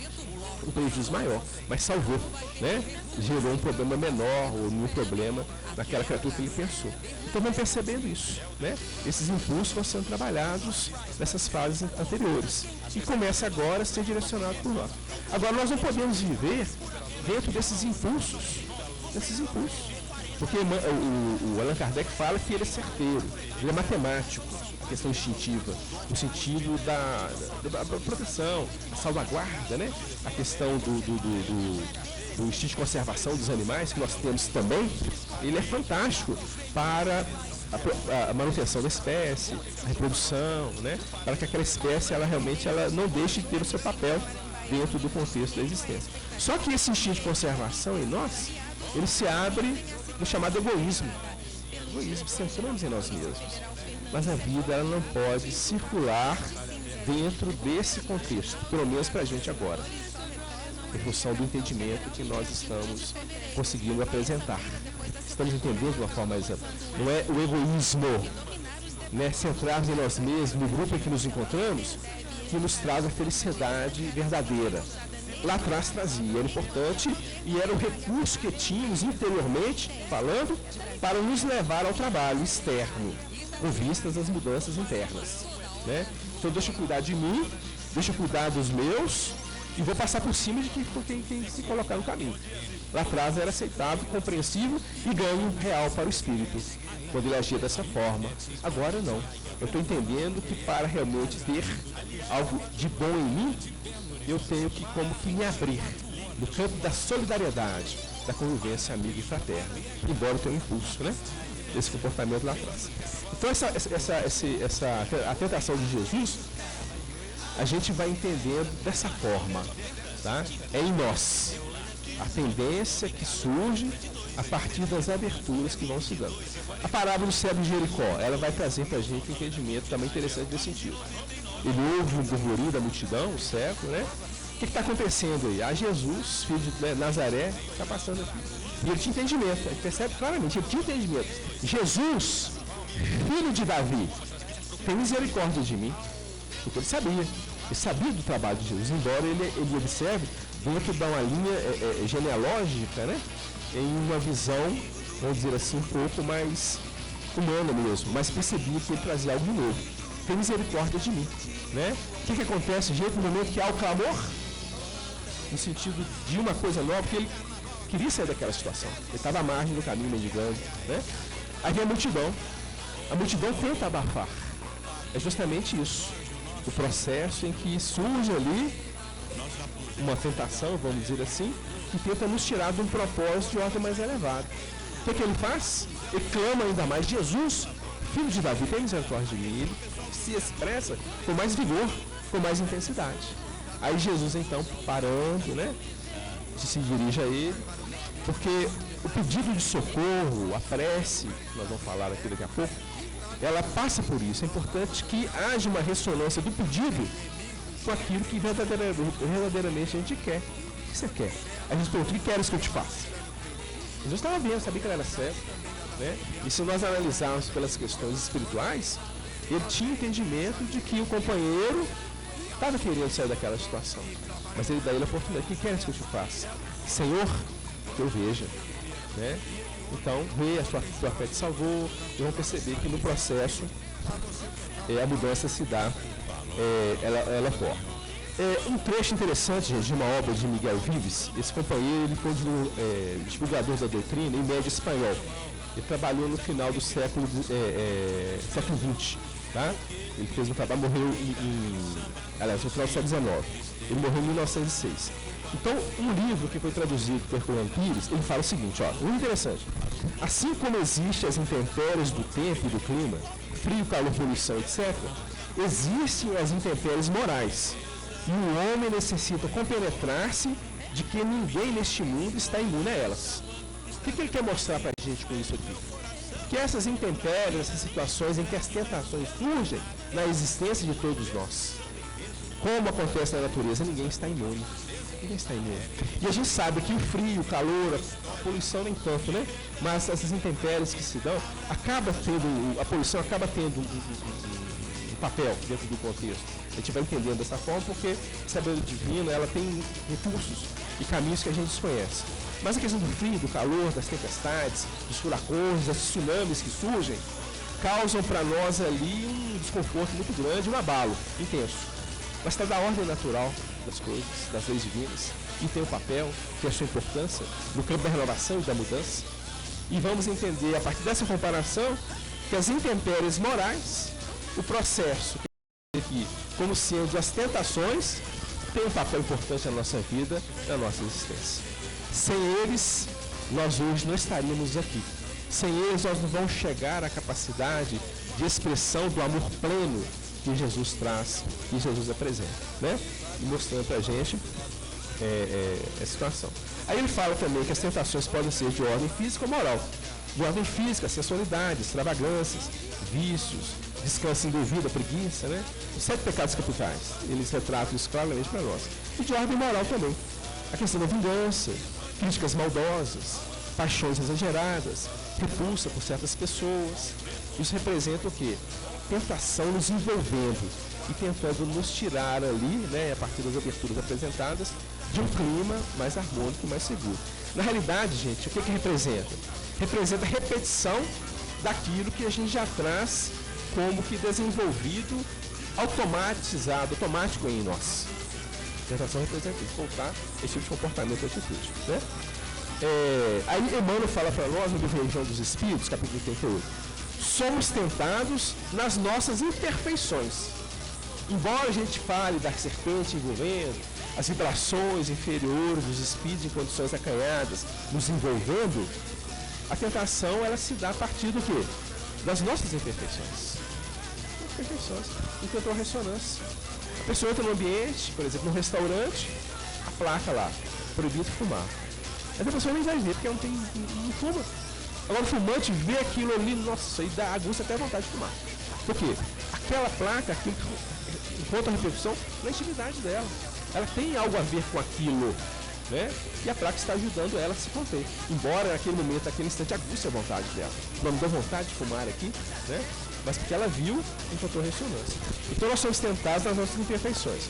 um prejuízo maior, mas salvou, né? Gerou um problema menor ou nenhum problema naquela criatura que ele pensou. Então vamos percebendo isso, né? Esses impulsos vão sendo trabalhados nessas fases anteriores e começa agora a ser direcionado por nós. Agora nós não podemos viver dentro desses impulsos, porque o Allan Kardec fala que ele é certeiro, ele é matemático, a questão instintiva, no sentido da proteção, a salvaguarda, né? A questão do instinto de conservação dos animais, que nós temos também, ele é fantástico para a manutenção da espécie, a reprodução, né? Para que aquela espécie ela realmente não deixe de ter o seu papel dentro do contexto da existência. Só que esse instinto de conservação em nós, ele se abre no chamado egoísmo. Egoísmo, centramos em nós mesmos. Mas a vida ela não pode circular dentro desse contexto, pelo menos para a gente agora, em função do entendimento que nós estamos conseguindo apresentar. Estamos entendendo de uma forma mais ampla. Não é o egoísmo, né, centrarmos em nós mesmos, no grupo em que nos encontramos, que nos traz a felicidade verdadeira. Lá atrás trazia, era importante e era o recurso que tínhamos interiormente, falando, para nos levar ao trabalho externo, com vistas às mudanças internas, né? Então deixa eu cuidar de mim, deixa eu cuidar dos meus e vou passar por cima de quem se colocar no caminho. Lá atrás era aceitável, compreensível e ganho real para o espírito, quando ele agia dessa forma. Agora não. Eu estou entendendo que para realmente ter algo de bom em mim, eu tenho que como que me abrir no campo da solidariedade, da convivência amiga e fraterna, embora eu tenha um impulso, né? Esse comportamento lá atrás. Então a tentação de Jesus, a gente vai entendendo dessa forma, tá? É em nós. A tendência que surge a partir das aberturas que vão se dando. A parábola do cego de Jericó, ela vai trazer para a gente um entendimento também interessante nesse sentido. Ele ouve o burburinho da multidão, o cego, né? O que está acontecendo aí? Jesus, filho de Nazaré, está passando aqui. E ele tinha entendimento, ele percebe claramente, ele tinha entendimento. Jesus, filho de Davi, tem misericórdia de mim. Porque ele sabia do trabalho de Jesus, embora ele observe dentro de uma linha genealógica, né? Em uma visão, vamos dizer assim, um pouco mais humana mesmo, mas percebia que ele trazia algo novo. Tem misericórdia de mim, né? O que acontece, gente, no momento que há o clamor, no sentido de uma coisa nova, porque ele queria sair daquela situação. Ele estava à margem do caminho mendigando, né? Aí vem a multidão tenta abafar. É justamente isso, o processo em que surge ali uma tentação, vamos dizer assim, que tenta nos tirar de um propósito de ordem mais elevado. O que ele faz? Ele clama ainda mais, Jesus, filho de Davi, tem misericórdia de mim. Ele se expressa com mais vigor, com mais intensidade. Aí Jesus, então, parando, né, se dirige a ele, porque o pedido de socorro, a prece, que nós vamos falar aqui daqui a pouco, ela passa por isso. É importante que haja uma ressonância do pedido com aquilo que verdadeiramente a gente quer. O que você quer? A gente pergunta, o que queres que eu te faça? Jesus estava vendo, sabia que ele era cego, né? E se nós analisarmos pelas questões espirituais, ele tinha entendimento de que o companheiro estava querendo sair daquela situação. Mas ele dá ele a oportunidade, o que queres que eu te faça? Senhor, que eu veja, né? Então, vê, a sua fé te salvou, e vão perceber que no processo a mudança se dá, ela ocorre. Um trecho interessante, gente, de uma obra de Miguel Vives. Esse companheiro, ele foi divulgador da doutrina em médio espanhol. Ele trabalhou no final do século XX, tá? Ele fez um trabalho, morreu no final do século XIX. Ele morreu em 1906. Então, um livro que foi traduzido por Herculano Pires, ele fala o seguinte, ó, muito interessante. Assim como existem as intempéries do tempo e do clima, frio, calor, poluição, etc., existem as intempéries morais. E o homem necessita compenetrar-se de que ninguém neste mundo está imune a elas. O que ele quer mostrar para a gente com isso aqui? Que essas intempéries, essas situações em que as tentações surgem na existência de todos nós. Como acontece na natureza, ninguém está imune. Ninguém está imune. E a gente sabe que o frio, o calor, a poluição nem tanto, né? Mas essas intempéries que se dão, a poluição acaba tendo um papel dentro do contexto. A gente vai entendendo dessa forma porque a sabedoria divina, ela tem recursos e caminhos que a gente desconhece. Mas a questão do frio, do calor, das tempestades, dos furacões, dos tsunamis que surgem, causam para nós ali um desconforto muito grande, um abalo intenso. Mas está da ordem natural das coisas, das leis divinas, e tem o papel, tem a sua importância no campo da renovação e da mudança. E vamos entender, a partir dessa comparação, que as intempéries morais, o processo aqui, como sendo as tentações, tem um papel importante na nossa vida, na nossa existência. Sem eles, nós hoje não estaríamos aqui. Sem eles, nós não vamos chegar à capacidade de expressão do amor pleno que Jesus traz, que Jesus apresenta, né? E mostrando para a gente a situação. Aí ele fala também que as tentações podem ser de ordem física ou moral. De ordem física, sensualidade, extravagâncias, vícios, descanso indevido, preguiça, né? Os 7 pecados capitais, eles retratam isso claramente para nós. E de ordem moral também. A questão da vingança, críticas maldosas, paixões exageradas, repulsa por certas pessoas. Isso representa o quê? Tentação nos envolvendo e tentando nos tirar ali, né, a partir das aberturas apresentadas, de um clima mais harmônico e mais seguro. Na realidade, gente, o que representa? Representa a repetição daquilo que a gente já traz como que desenvolvido, automático em nós. A tentação representa isso, voltar esse tipo de comportamento e atitude, né? Aí Emmanuel fala para nós no livro Religião dos Espíritos, capítulo 38, somos tentados nas nossas imperfeições. Embora a gente fale da serpente envolvendo, as vibrações inferiores dos espíritos em condições acanhadas, nos envolvendo, a tentação ela se dá a partir do quê? Das nossas imperfeições. Imperfeições. Encontrou a ressonância. A pessoa entra no ambiente, por exemplo, num restaurante, a placa lá, proibido fumar. Mas a pessoa nem vai ver, porque não fuma. Agora o fumante vê aquilo ali, nossa, e dá aguça até vontade de fumar. Por quê? Aquela placa, aquilo encontra a repercussão na intimidade dela. Ela tem algo a ver com aquilo, né? E a placa está ajudando ela a se conter. Embora naquele momento, naquele instante, aguça a vontade dela. Não me deu vontade de fumar aqui, né? Mas porque ela viu, encontrou ressonância. Então nós somos tentados nas nossas imperfeições.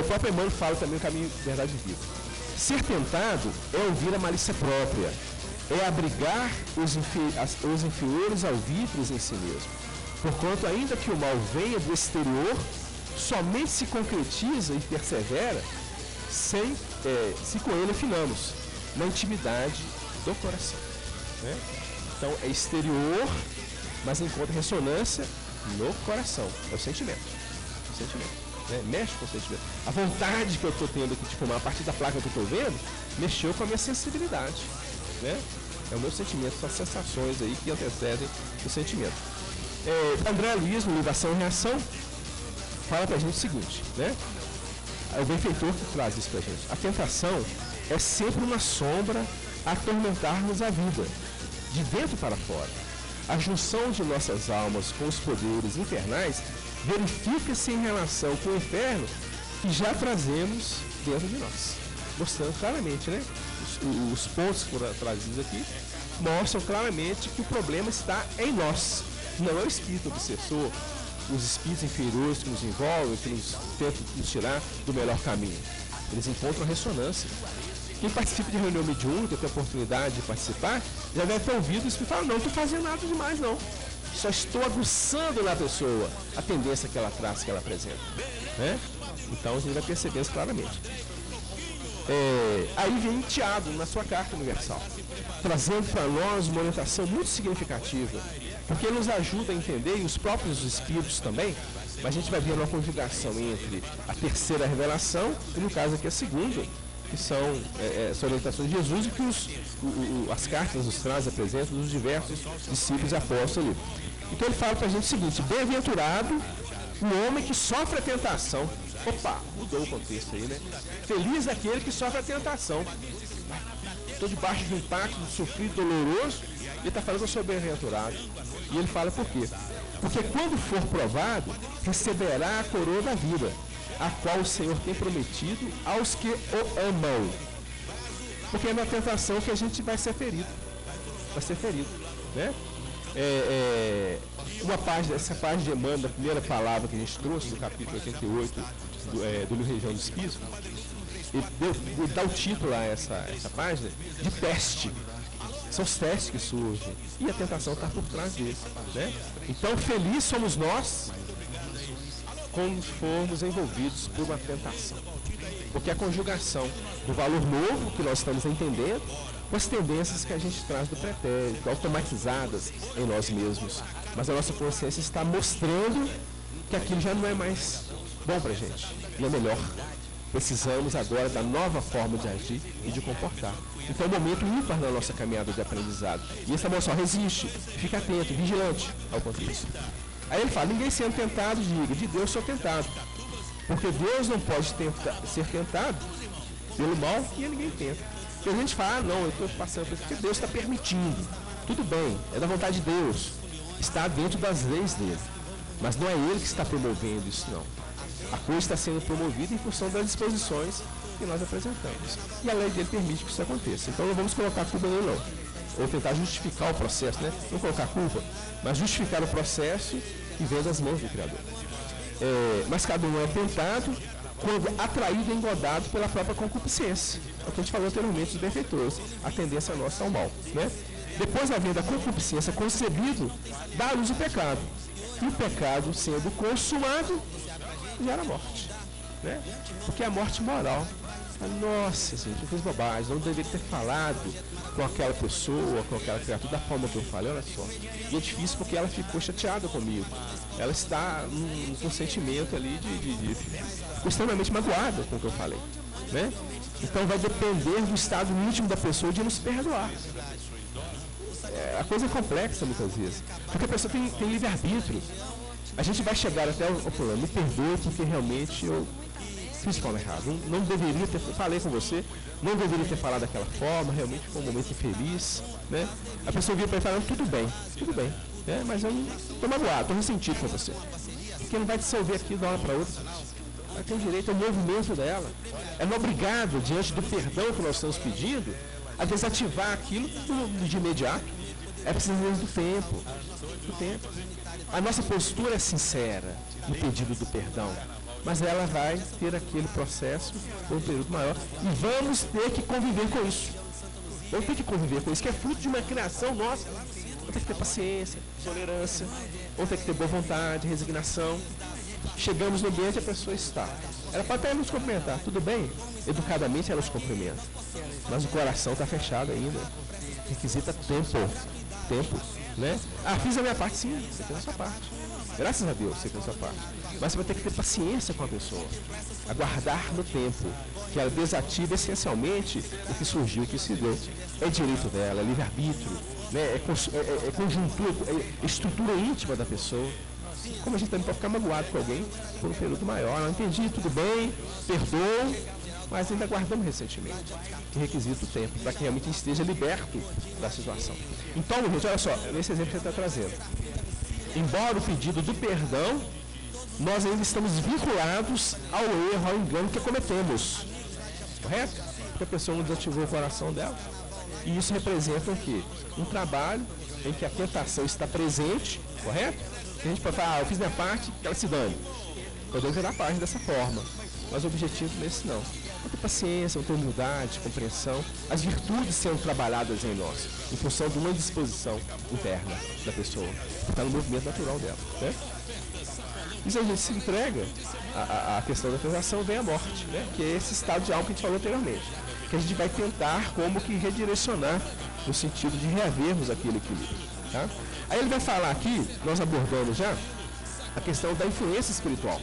O próprio Emmanuel fala também o caminho de verdade e vida. Ser tentado é ouvir a malícia própria, é abrigar os inferiores alvítrios em si mesmo. Porquanto, ainda que o mal venha do exterior, somente se concretiza e persevera se com ele afinamos, na intimidade do coração. Né? Então, é exterior, mas encontra ressonância no coração. É o sentimento. O sentimento. Né? Mexe com o sentimento. A vontade que eu estou tendo aqui de fumar a partir da placa que eu estou vendo, mexeu com a minha sensibilidade. Né? É o meu sentimento, são as sensações aí que antecedem o sentimento. André Luiz, no livro Ação e Reação, fala pra gente o seguinte, né? É o benfeitor que traz isso pra gente. A tentação é sempre uma sombra a atormentar-nos a vida, de dentro para fora. A junção de nossas almas com os poderes infernais verifica-se em relação com o inferno que já trazemos dentro de nós. Mostrando claramente, né? Os pontos que foram trazidos aqui mostram claramente que o problema está em nós. Não é o espírito obsessor, os espíritos inferiores que nos envolvem, que nos tentam nos tirar do melhor caminho. Eles encontram ressonância. Quem participa de reunião mediúnica, tem a oportunidade de participar, já deve ter ouvido o espírito falar, não estou fazendo nada demais não. Só estou aguçando na pessoa a tendência que ela traz, que ela apresenta. Né? Então a gente vai perceber isso claramente. Aí vem Tiago na sua carta universal, trazendo para nós uma orientação muito significativa, porque ele nos ajuda a entender, e os próprios espíritos também, Mas a gente vai ver uma conjugação entre a terceira revelação e, no caso aqui, a segunda, que são as orientações de Jesus e que as cartas nos trazem, apresentam dos diversos discípulos e apóstolos ali. Então ele fala para a gente o seguinte: bem-aventurado o homem que sofre a tentação. Opa, mudou o contexto aí, né? Feliz aquele que sofre a tentação. Estou debaixo de um impacto sofrido, doloroso, e ele está falando que eu sou bem-aventurado. E ele fala por quê? Porque quando for provado, receberá a coroa da vida, a qual o Senhor tem prometido aos que o amam. Porque é na tentação que a gente vai ser ferido. Vai ser ferido, né? Essa página de Emmanuel, a primeira palavra que a gente trouxe, no capítulo 88 do Livro Região do Espírito, ele dá o título a essa página de teste. São os testes que surgem. E a tentação está por trás deles, né? Então, felizes somos nós quando formos envolvidos por uma tentação. Porque a conjugação do valor novo que nós estamos entendendo com as tendências que a gente traz do pretérito, automatizadas em nós mesmos. Mas a nossa consciência está mostrando que aquilo já não é mais bom para a gente, não é melhor. Precisamos agora da nova forma de agir e de comportar. Então é um momento ímpar na nossa caminhada de aprendizado. E essa moção resiste, fica atento, vigilante ao contexto. Aí ele fala: ninguém sendo tentado, diga, de Deus sou tentado. Porque Deus não pode ser tentado pelo mal e ninguém tenta. Porque a gente fala: não, eu estou passando por isso porque Deus está permitindo. Tudo bem, é da vontade de Deus. Está dentro das leis dele. Mas não é ele que está promovendo isso, não. A coisa está sendo promovida em função das disposições que nós apresentamos. E a lei dele permite que isso aconteça. Então não vamos colocar a culpa nele, não. Ou tentar justificar o processo, né? Não colocar a culpa, mas justificar o processo e ver das mãos do Criador. Mas cada um é tentado quando atraído e engodado pela própria concupiscência. É o que a gente falou anteriormente dos benfeitores, a tendência nossa ao mal, né? Depois da da concupiscência concebido, dá à luz o pecado. E o pecado, sendo consumado, gera morte, né? Porque a morte moral. Nossa, gente, eu fiz bobagem, não deveria ter falado com aquela pessoa, com aquela criatura da forma que eu falei, olha só. E é difícil porque ela ficou chateada comigo. Ela está com um sentimento ali ficou extremamente magoada com o que eu falei, né? Então vai depender do estado íntimo da pessoa de nos perdoar. A coisa é complexa muitas vezes, porque a pessoa tem livre-arbítrio. A gente vai chegar até o fulano, me perdoe porque realmente eu fiz de forma errada. Não deveria ter, falei com você, não deveria ter falado daquela forma, realmente foi um momento infeliz, né? A pessoa vira para ele falando: tudo bem, né? Mas eu estou magoado, estou ressentido com você. Porque não vai dissolver aqui de uma hora para outra. Ela tem direito ao movimento dela. Ela não é obrigada, diante do perdão que nós estamos pedindo, a desativar aquilo de imediato. É preciso do tempo. A nossa postura é sincera no pedido do perdão, mas ela vai ter aquele processo por um período maior e vamos ter que conviver com isso. Vamos ter que conviver com isso, que é fruto de uma criação nossa. Vamos ter que ter paciência, tolerância, vamos ter que ter boa vontade, resignação. Chegamos no ambiente e a pessoa está. Ela pode até nos cumprimentar, tudo bem? Educadamente ela nos cumprimenta, mas o coração está fechado ainda. Requisita tempo, né? Fiz a minha parte, sim, você fez a sua parte. Graças a Deus você fez a sua parte. Mas você vai ter que ter paciência com a pessoa. Aguardar no tempo, que ela desativa essencialmente o que surgiu, o que se deu. É direito dela, é livre-arbítrio, né? É conjuntura, é estrutura íntima da pessoa. Como a gente também pode ficar magoado com alguém por um período maior. Não entendi, tudo bem, perdoo, mas ainda guardamos ressentimento, que requisita o tempo, para que realmente a gente esteja liberto da situação. Então, gente, olha só, nesse exemplo que você está trazendo, embora o pedido do perdão, nós ainda estamos vinculados ao erro, ao engano que cometemos, correto? Porque a pessoa não desativou o coração dela, e isso representa o quê? Um trabalho em que a tentação está presente, correto? A gente pode falar: eu fiz minha parte, que ela se dane. Podemos ver a parte dessa forma, mas o objetivo nesse não. Vamos ter paciência, vamos ter humildade, compreensão, as virtudes sendo trabalhadas em nós, em função de uma disposição interna da pessoa, que está no movimento natural dela, né? E se a gente se entrega à questão da tentação, vem a morte, né? Que é esse estado de alma que a gente falou anteriormente, que a gente vai tentar como que redirecionar no sentido de reavermos aquele equilíbrio, tá? Aí ele vai falar aqui, nós abordamos já, a questão da influência espiritual.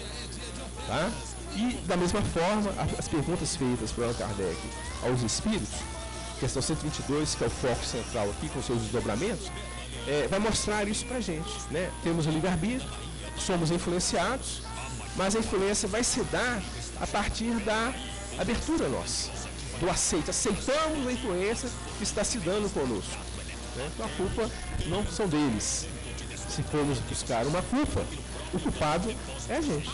Tá? E, da mesma forma, as perguntas feitas por Allan Kardec aos espíritos, questão 122, que é o foco central aqui, com seus desdobramentos, vai mostrar isso pra gente, né? Temos o livre-arbítrio, somos influenciados, mas a influência vai se dar a partir da abertura nossa, do aceitamos a influência que está se dando conosco, né? Então a culpa não são deles. Se formos buscar uma culpa, o culpado é a gente.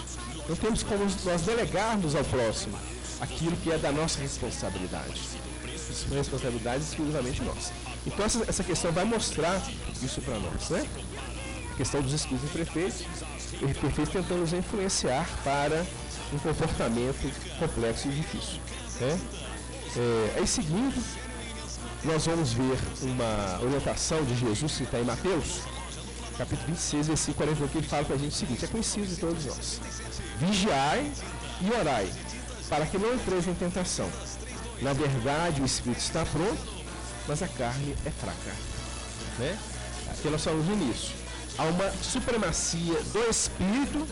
Não temos como nós delegarmos ao próximo aquilo que é da nossa responsabilidade. Responsabilidade exclusivamente nossa. Então essa questão vai mostrar isso para nós, né? A questão dos espíritos imperfeitos tentando nos influenciar para um comportamento complexo e difícil, né? Aí seguindo, nós vamos ver uma orientação de Jesus que está em Mateus, capítulo 26, versículo 41, que ele fala para a gente o seguinte: é conhecido de todos nós. Vigiai e orai, para que não entreis em tentação. Na verdade, o espírito está pronto, mas a carne é fraca. Né? Aqui nós falamos no início. Há uma supremacia do espírito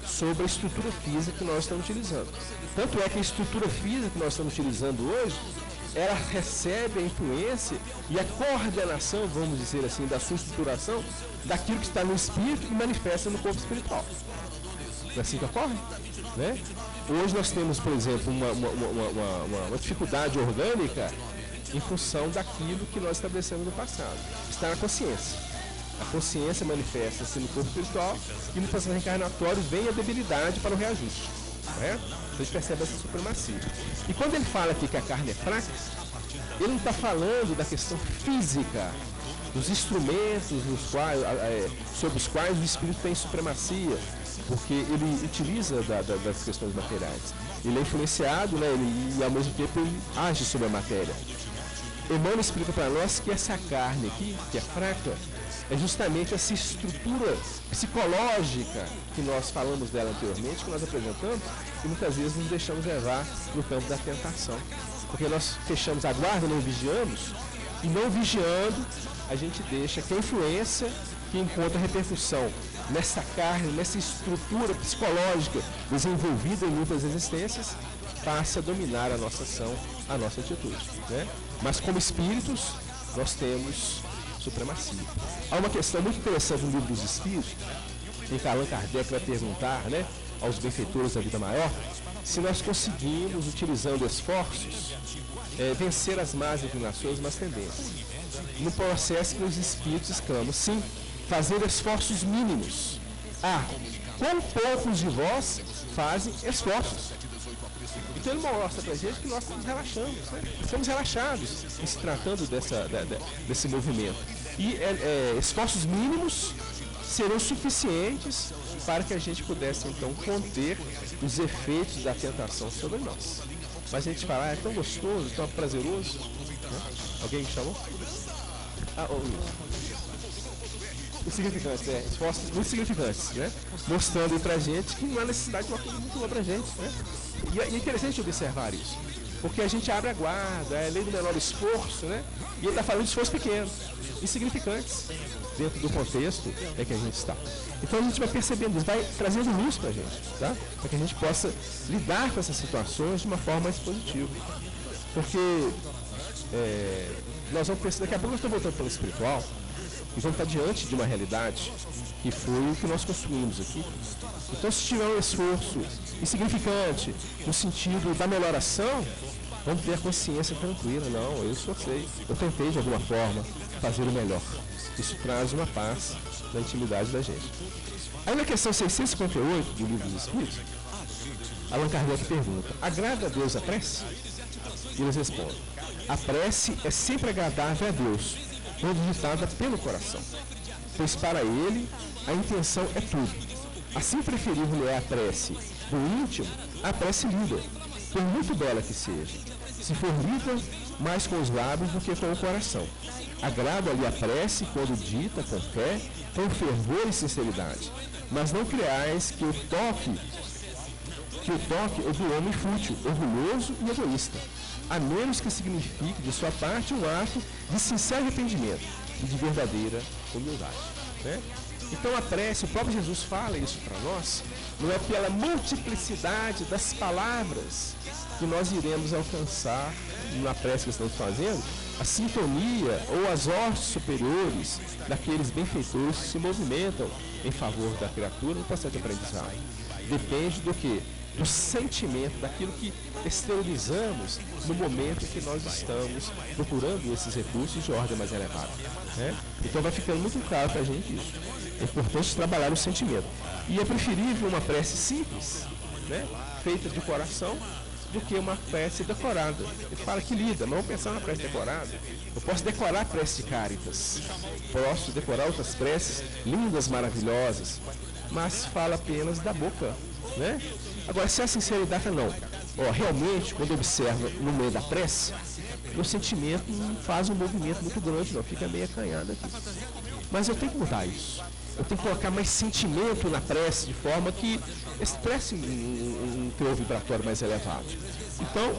sobre a estrutura física que nós estamos utilizando. Tanto é que a estrutura física que nós estamos utilizando hoje, ela recebe a influência e a coordenação, vamos dizer assim, da sua estruturação, daquilo que está no espírito e manifesta no corpo espiritual. Não é assim que ocorre? Né? Hoje nós temos, por exemplo, uma dificuldade orgânica em função daquilo que nós estabelecemos no passado. Está na consciência. A consciência manifesta-se no corpo espiritual e no processo reencarnatório vem a debilidade para o reajuste. Né? Então a gente percebe essa supremacia. E quando ele fala aqui que a carne é fraca, ele não está falando da questão física, dos instrumentos sobre os quais o espírito tem supremacia, porque ele utiliza das questões materiais. Ele é influenciado, né, e ao mesmo tempo ele age sobre a matéria. Emmanuel explica para nós que essa carne aqui, que é fraca, é justamente essa estrutura psicológica que nós falamos dela anteriormente, que nós apresentamos, e muitas vezes nos deixamos levar no campo da tentação. Porque nós fechamos a guarda, não vigiamos, e não vigiando, a gente deixa que a influência que encontra repercussão nessa carne, nessa estrutura psicológica desenvolvida em muitas existências, passe a dominar a nossa ação, a nossa atitude. Né? Mas como espíritos, nós temos supremacia. Há uma questão muito interessante no Livro dos Espíritos, em que Allan Kardec vai perguntar, né, aos benfeitores da vida maior, se nós conseguimos, utilizando esforços, vencer as más inclinações, más tendências. No processo que os espíritos exclamam, sim, fazer esforços mínimos. Quão poucos de vós fazem esforços? Então ele mostra pra gente que nós estamos relaxando, né? Estamos relaxados em se tratando desse movimento. E esforços mínimos serão suficientes para que a gente pudesse então conter os efeitos da tentação sobre nós. Mas a gente fala, é tão gostoso, tão prazeroso. Né? Alguém me chamou? Insignificantes, esforços muito significantes, né? Mostrando aí pra gente que não há necessidade de uma coisa muito boa pra gente, né? E é interessante observar isso, porque a gente abre a guarda, é a lei do menor esforço, né? E ele está falando de esforços pequenos, insignificantes, dentro do contexto em que a gente está. Então a gente vai percebendo isso, vai trazendo luz pra gente, tá? Para que a gente possa lidar com essas situações de uma forma mais positiva. Porque nós vamos perceber, daqui a pouco nós estamos voltando para o espiritual, e vamos estar diante de uma realidade que foi o que nós construímos aqui. Então, se tiver um esforço insignificante no sentido da melhoração, vamos ter a consciência tranquila. Não, eu esforcei, eu tentei de alguma forma fazer o melhor. Isso traz uma paz na intimidade da gente. Aí na questão 658 do Livro dos Espíritos, Allan Kardec pergunta: agrada a Deus a prece? E eles respondem: a prece é sempre agradável a Deus, quando ditada pelo coração, pois para ele a intenção é tudo. Assim preferível é a prece do íntimo, a prece lida, por muito bela que seja, se for lida mais com os lábios do que com o coração. Agrada-lhe a prece quando dita com fé, com fervor e sinceridade, mas não creais que o toque é do homem fútil, orgulhoso e egoísta, a menos que signifique de sua parte um ato de sincero arrependimento e de verdadeira humildade. Né? Então a prece, o próprio Jesus fala isso para nós, não é pela multiplicidade das palavras que nós iremos alcançar na prece que estamos fazendo a sintonia ou as hostes superiores daqueles benfeitores que se movimentam em favor da criatura no processo de aprendizagem. Depende do quê? Do sentimento, daquilo que exteriorizamos no momento que nós estamos procurando esses recursos de ordem mais elevada. Né? Então vai ficando muito claro para a gente isso. É importante trabalhar o sentimento. E é preferível uma prece simples, né? Feita de coração, do que uma prece decorada. Ele fala que lida, mas vamos pensar na prece decorada. Eu posso decorar a prece de Cáritas, posso decorar outras preces lindas, maravilhosas, mas fala apenas da boca, né? Agora, se a sinceridade não, realmente, quando eu observo no meio da prece, meu sentimento não faz um movimento muito grande, não, fica meio acanhado aqui. Mas eu tenho que mudar isso. Eu tenho que colocar mais sentimento na prece, de forma que expresse um teor vibratório mais elevado. Então,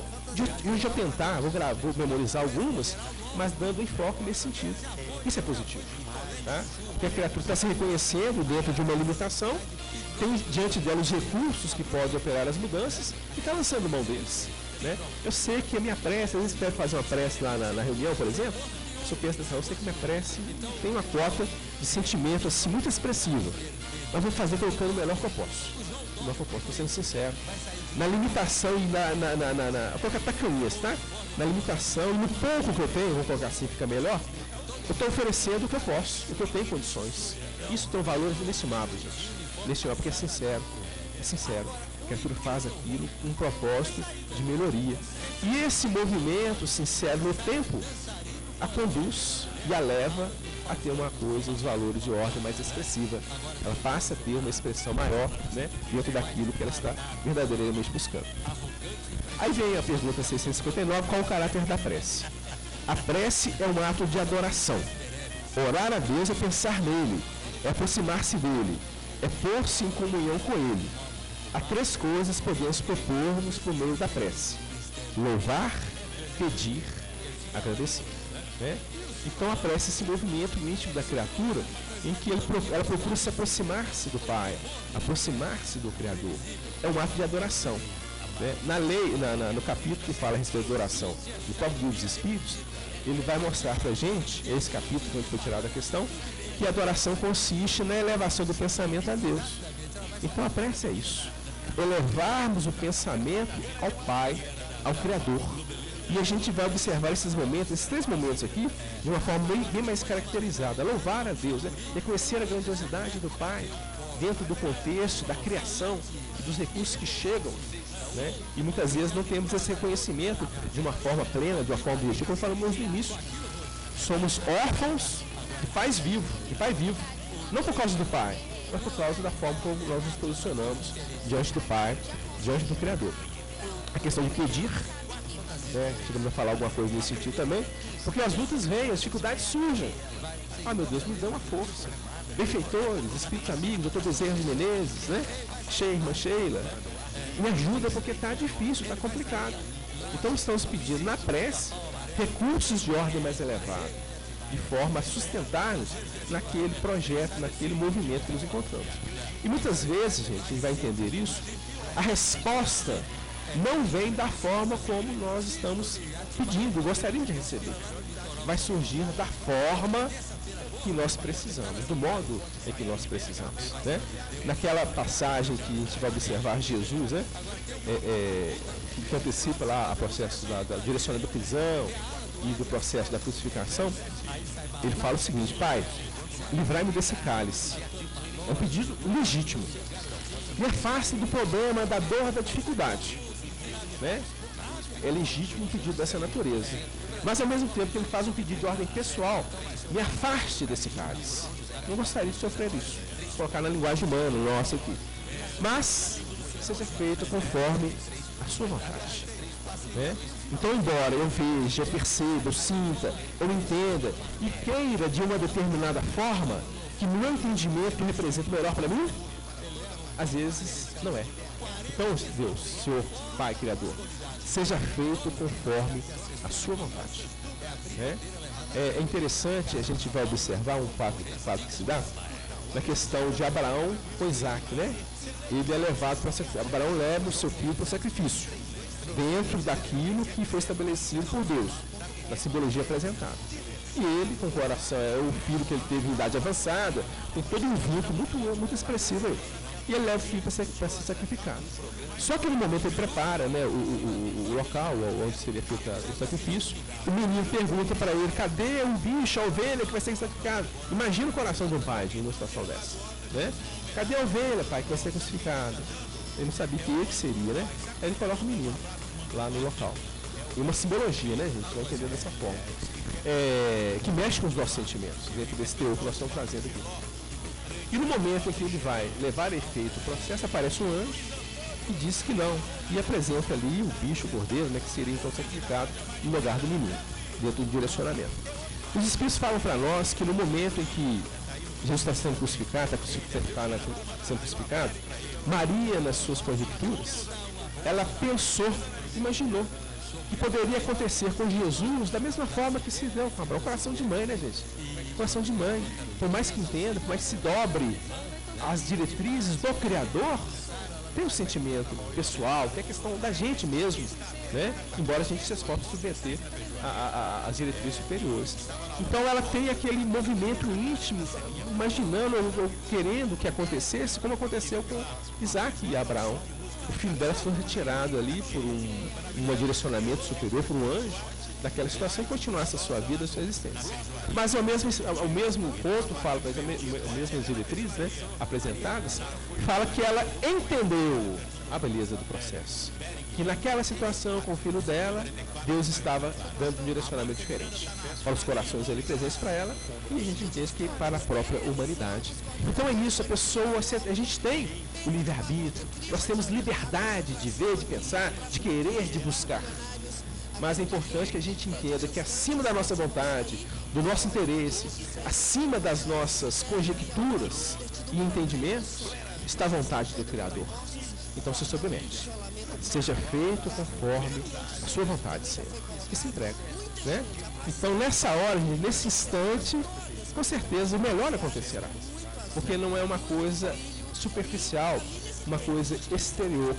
eu já tentar, vou memorizar algumas, mas dando enfoque nesse sentido. Isso é positivo. Tá? Porque a criatura está se reconhecendo dentro de uma limitação, tem diante dela os recursos que podem operar as mudanças e está lançando mão deles. Né? Eu sei que a minha prece, às vezes quero fazer uma prece lá na reunião, por exemplo, se eu penso assim, eu sei que minha prece tem uma cota de sentimento assim, muito expressiva, mas vou fazer colocando o melhor que eu posso. O melhor que eu posso, estou sendo sincero. Na limitação e vou colocar tacanhas, tá? Na limitação e no pouco que eu tenho, vou colocar assim, fica melhor, eu estou oferecendo o que eu posso, o que eu tenho condições. Isso tem um valor inestimável, gente. Inestimável, porque é sincero. É sincero. A criatura faz aquilo com um propósito de melhoria. E esse movimento sincero no tempo a conduz e a leva a ter uma coisa, os valores de ordem mais expressiva. Ela passa a ter uma expressão maior, né, dentro daquilo que ela está verdadeiramente buscando. Aí vem a pergunta 659, qual o caráter da prece? A prece é um ato de adoração. Orar a Deus é pensar nele, é aproximar-se dele, é pôr-se em comunhão com ele. Há três coisas podemos propor-nos por meio da prece: louvar, pedir, agradecer. Né? Então a prece é esse movimento íntimo da criatura em que ela procura se aproximar-se do Pai, aproximar-se do Criador. É um ato de adoração. Né? Na lei, no capítulo que fala a respeito da oração do próprio Livro dos Espíritos, ele vai mostrar para a gente, esse capítulo que foi tirado da questão, que a adoração consiste na elevação do pensamento a Deus. Então a prece é isso. Elevarmos o pensamento ao Pai, ao Criador. E a gente vai observar esses momentos, esses três momentos aqui, de uma forma bem mais caracterizada. Louvar a Deus, né? Reconhecer a grandiosidade do Pai dentro do contexto da criação, dos recursos que chegam. Né? E muitas vezes não temos esse reconhecimento de uma forma plena, de uma forma objetiva. Como falamos no início, somos órfãos de pais vivos, de pai vivo. Não por causa do Pai, mas por causa da forma como nós nos posicionamos diante do Pai, diante do Criador. A questão de pedir, né? Chegamos a falar alguma coisa nesse sentido também, porque as lutas vêm, as dificuldades surgem. Ah, meu Deus, me dá uma força. Benfeitores, espíritos amigos, doutor Bezerra de Menezes, né? Irmã Sheila, me ajuda porque está difícil, está complicado. Então estamos pedindo na prece recursos de ordem mais elevada, de forma a sustentar-nos naquele projeto, naquele movimento que nos encontramos. E muitas vezes, gente, a gente vai entender isso, a resposta não vem da forma como nós estamos pedindo, gostaríamos de receber. Vai surgir da forma que nós precisamos, do modo em que nós precisamos. Né? Naquela passagem que a gente vai observar Jesus, né? Que antecipa lá o processo da direcionamento da prisão e do processo da crucificação, ele fala o seguinte: Pai, livrai-me desse cálice. É um pedido legítimo. Me afaste do problema, da dor, da dificuldade. Né? É legítimo um pedido dessa natureza. Mas ao mesmo tempo que ele faz um pedido de ordem pessoal, me afaste desse cálice. Não gostaria de sofrer isso. Vou colocar na linguagem humana, nossa aqui. Mas seja feito conforme a sua vontade. Né? Então, embora eu veja, eu perceba, eu sinta, eu entenda e queira de uma determinada forma que meu entendimento representa o melhor para mim, às vezes não é. Então, Deus, Senhor, Pai, Criador, seja feito conforme a sua vontade. Né? É interessante, a gente vai observar um fato que se dá, na questão de Abraão com Isaac, né? Ele é levado para Abraão leva o seu filho para o sacrifício, dentro daquilo que foi estabelecido por Deus, na simbologia apresentada. E ele, com o coração, é o filho que ele teve em idade avançada, tem todo um vínculo muito expressivo aí. E ele leva o filho para ser sacrificado. Só que no momento ele prepara, né, o local onde seria feito o sacrifício. O menino pergunta para ele: cadê o bicho, a ovelha que vai ser sacrificado? Imagina o coração de um pai em uma situação dessa, né? Cadê a ovelha, pai, que vai ser crucificada? Ele não sabia que ele seria, né? Aí ele coloca o menino lá no local. E uma simbologia, né, gente? Vai entender dessa forma. Que mexe com os nossos sentimentos, dentro desse teor que nós estamos trazendo aqui. E no momento em que ele vai levar a efeito o processo, aparece um anjo e diz que não. E apresenta ali o bicho, o cordeiro, né, que seria então sacrificado no lugar do menino, dentro do direcionamento. Os Espíritos falam para nós que no momento em que Jesus está sendo crucificado, sendo crucificado, Maria, nas suas conjecturas, ela pensou, imaginou, que poderia acontecer com Jesus da mesma forma que se deu com Abraão. Coração de mãe, né, gente? Coração de mãe. Por mais que entenda, por mais que se dobre as diretrizes do Criador, tem um sentimento pessoal, tem a questão da gente mesmo, né? Embora a gente se esforce submeter às diretrizes superiores. Então ela tem aquele movimento íntimo, imaginando ou querendo que acontecesse, como aconteceu com Isaac e Abraão. O filho dela foi retirado ali por um direcionamento superior, por um anjo, daquela situação e continuasse a sua vida, a sua existência. Mas ao mesmo ponto, fala, as mesmas diretrizes, né, apresentadas, fala que ela entendeu a beleza do processo. Que naquela situação com o filho dela, Deus estava dando um direcionamento diferente para os corações ali presentes para ela, e a gente entende que para a própria humanidade. Então é isso, a gente tem o livre-arbítrio, nós temos liberdade de ver, de pensar, de querer, de buscar. Mas é importante que a gente entenda que acima da nossa vontade, do nosso interesse, acima das nossas conjecturas e entendimentos, está a vontade do Criador. Então se submete. Seja feito conforme a sua vontade, Senhor. E se entrega, né? Então nessa hora, nesse instante, com certeza o melhor acontecerá. Porque não é uma coisa superficial, uma coisa exterior.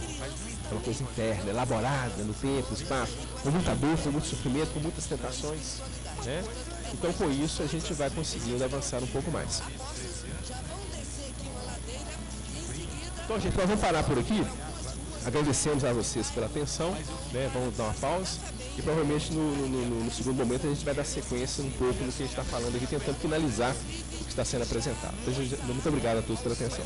É uma coisa interna, elaborada no tempo, no espaço, com muita dor, com muito sofrimento, com muitas tentações, né? Então com isso a gente vai conseguindo avançar um pouco mais. Então, gente, nós vamos parar por aqui. Agradecemos a vocês pela atenção, né? Vamos dar uma pausa e provavelmente no segundo momento a gente vai dar sequência um pouco no que a gente está falando aqui, tentando finalizar o que está sendo apresentado. Muito obrigado a todos pela atenção.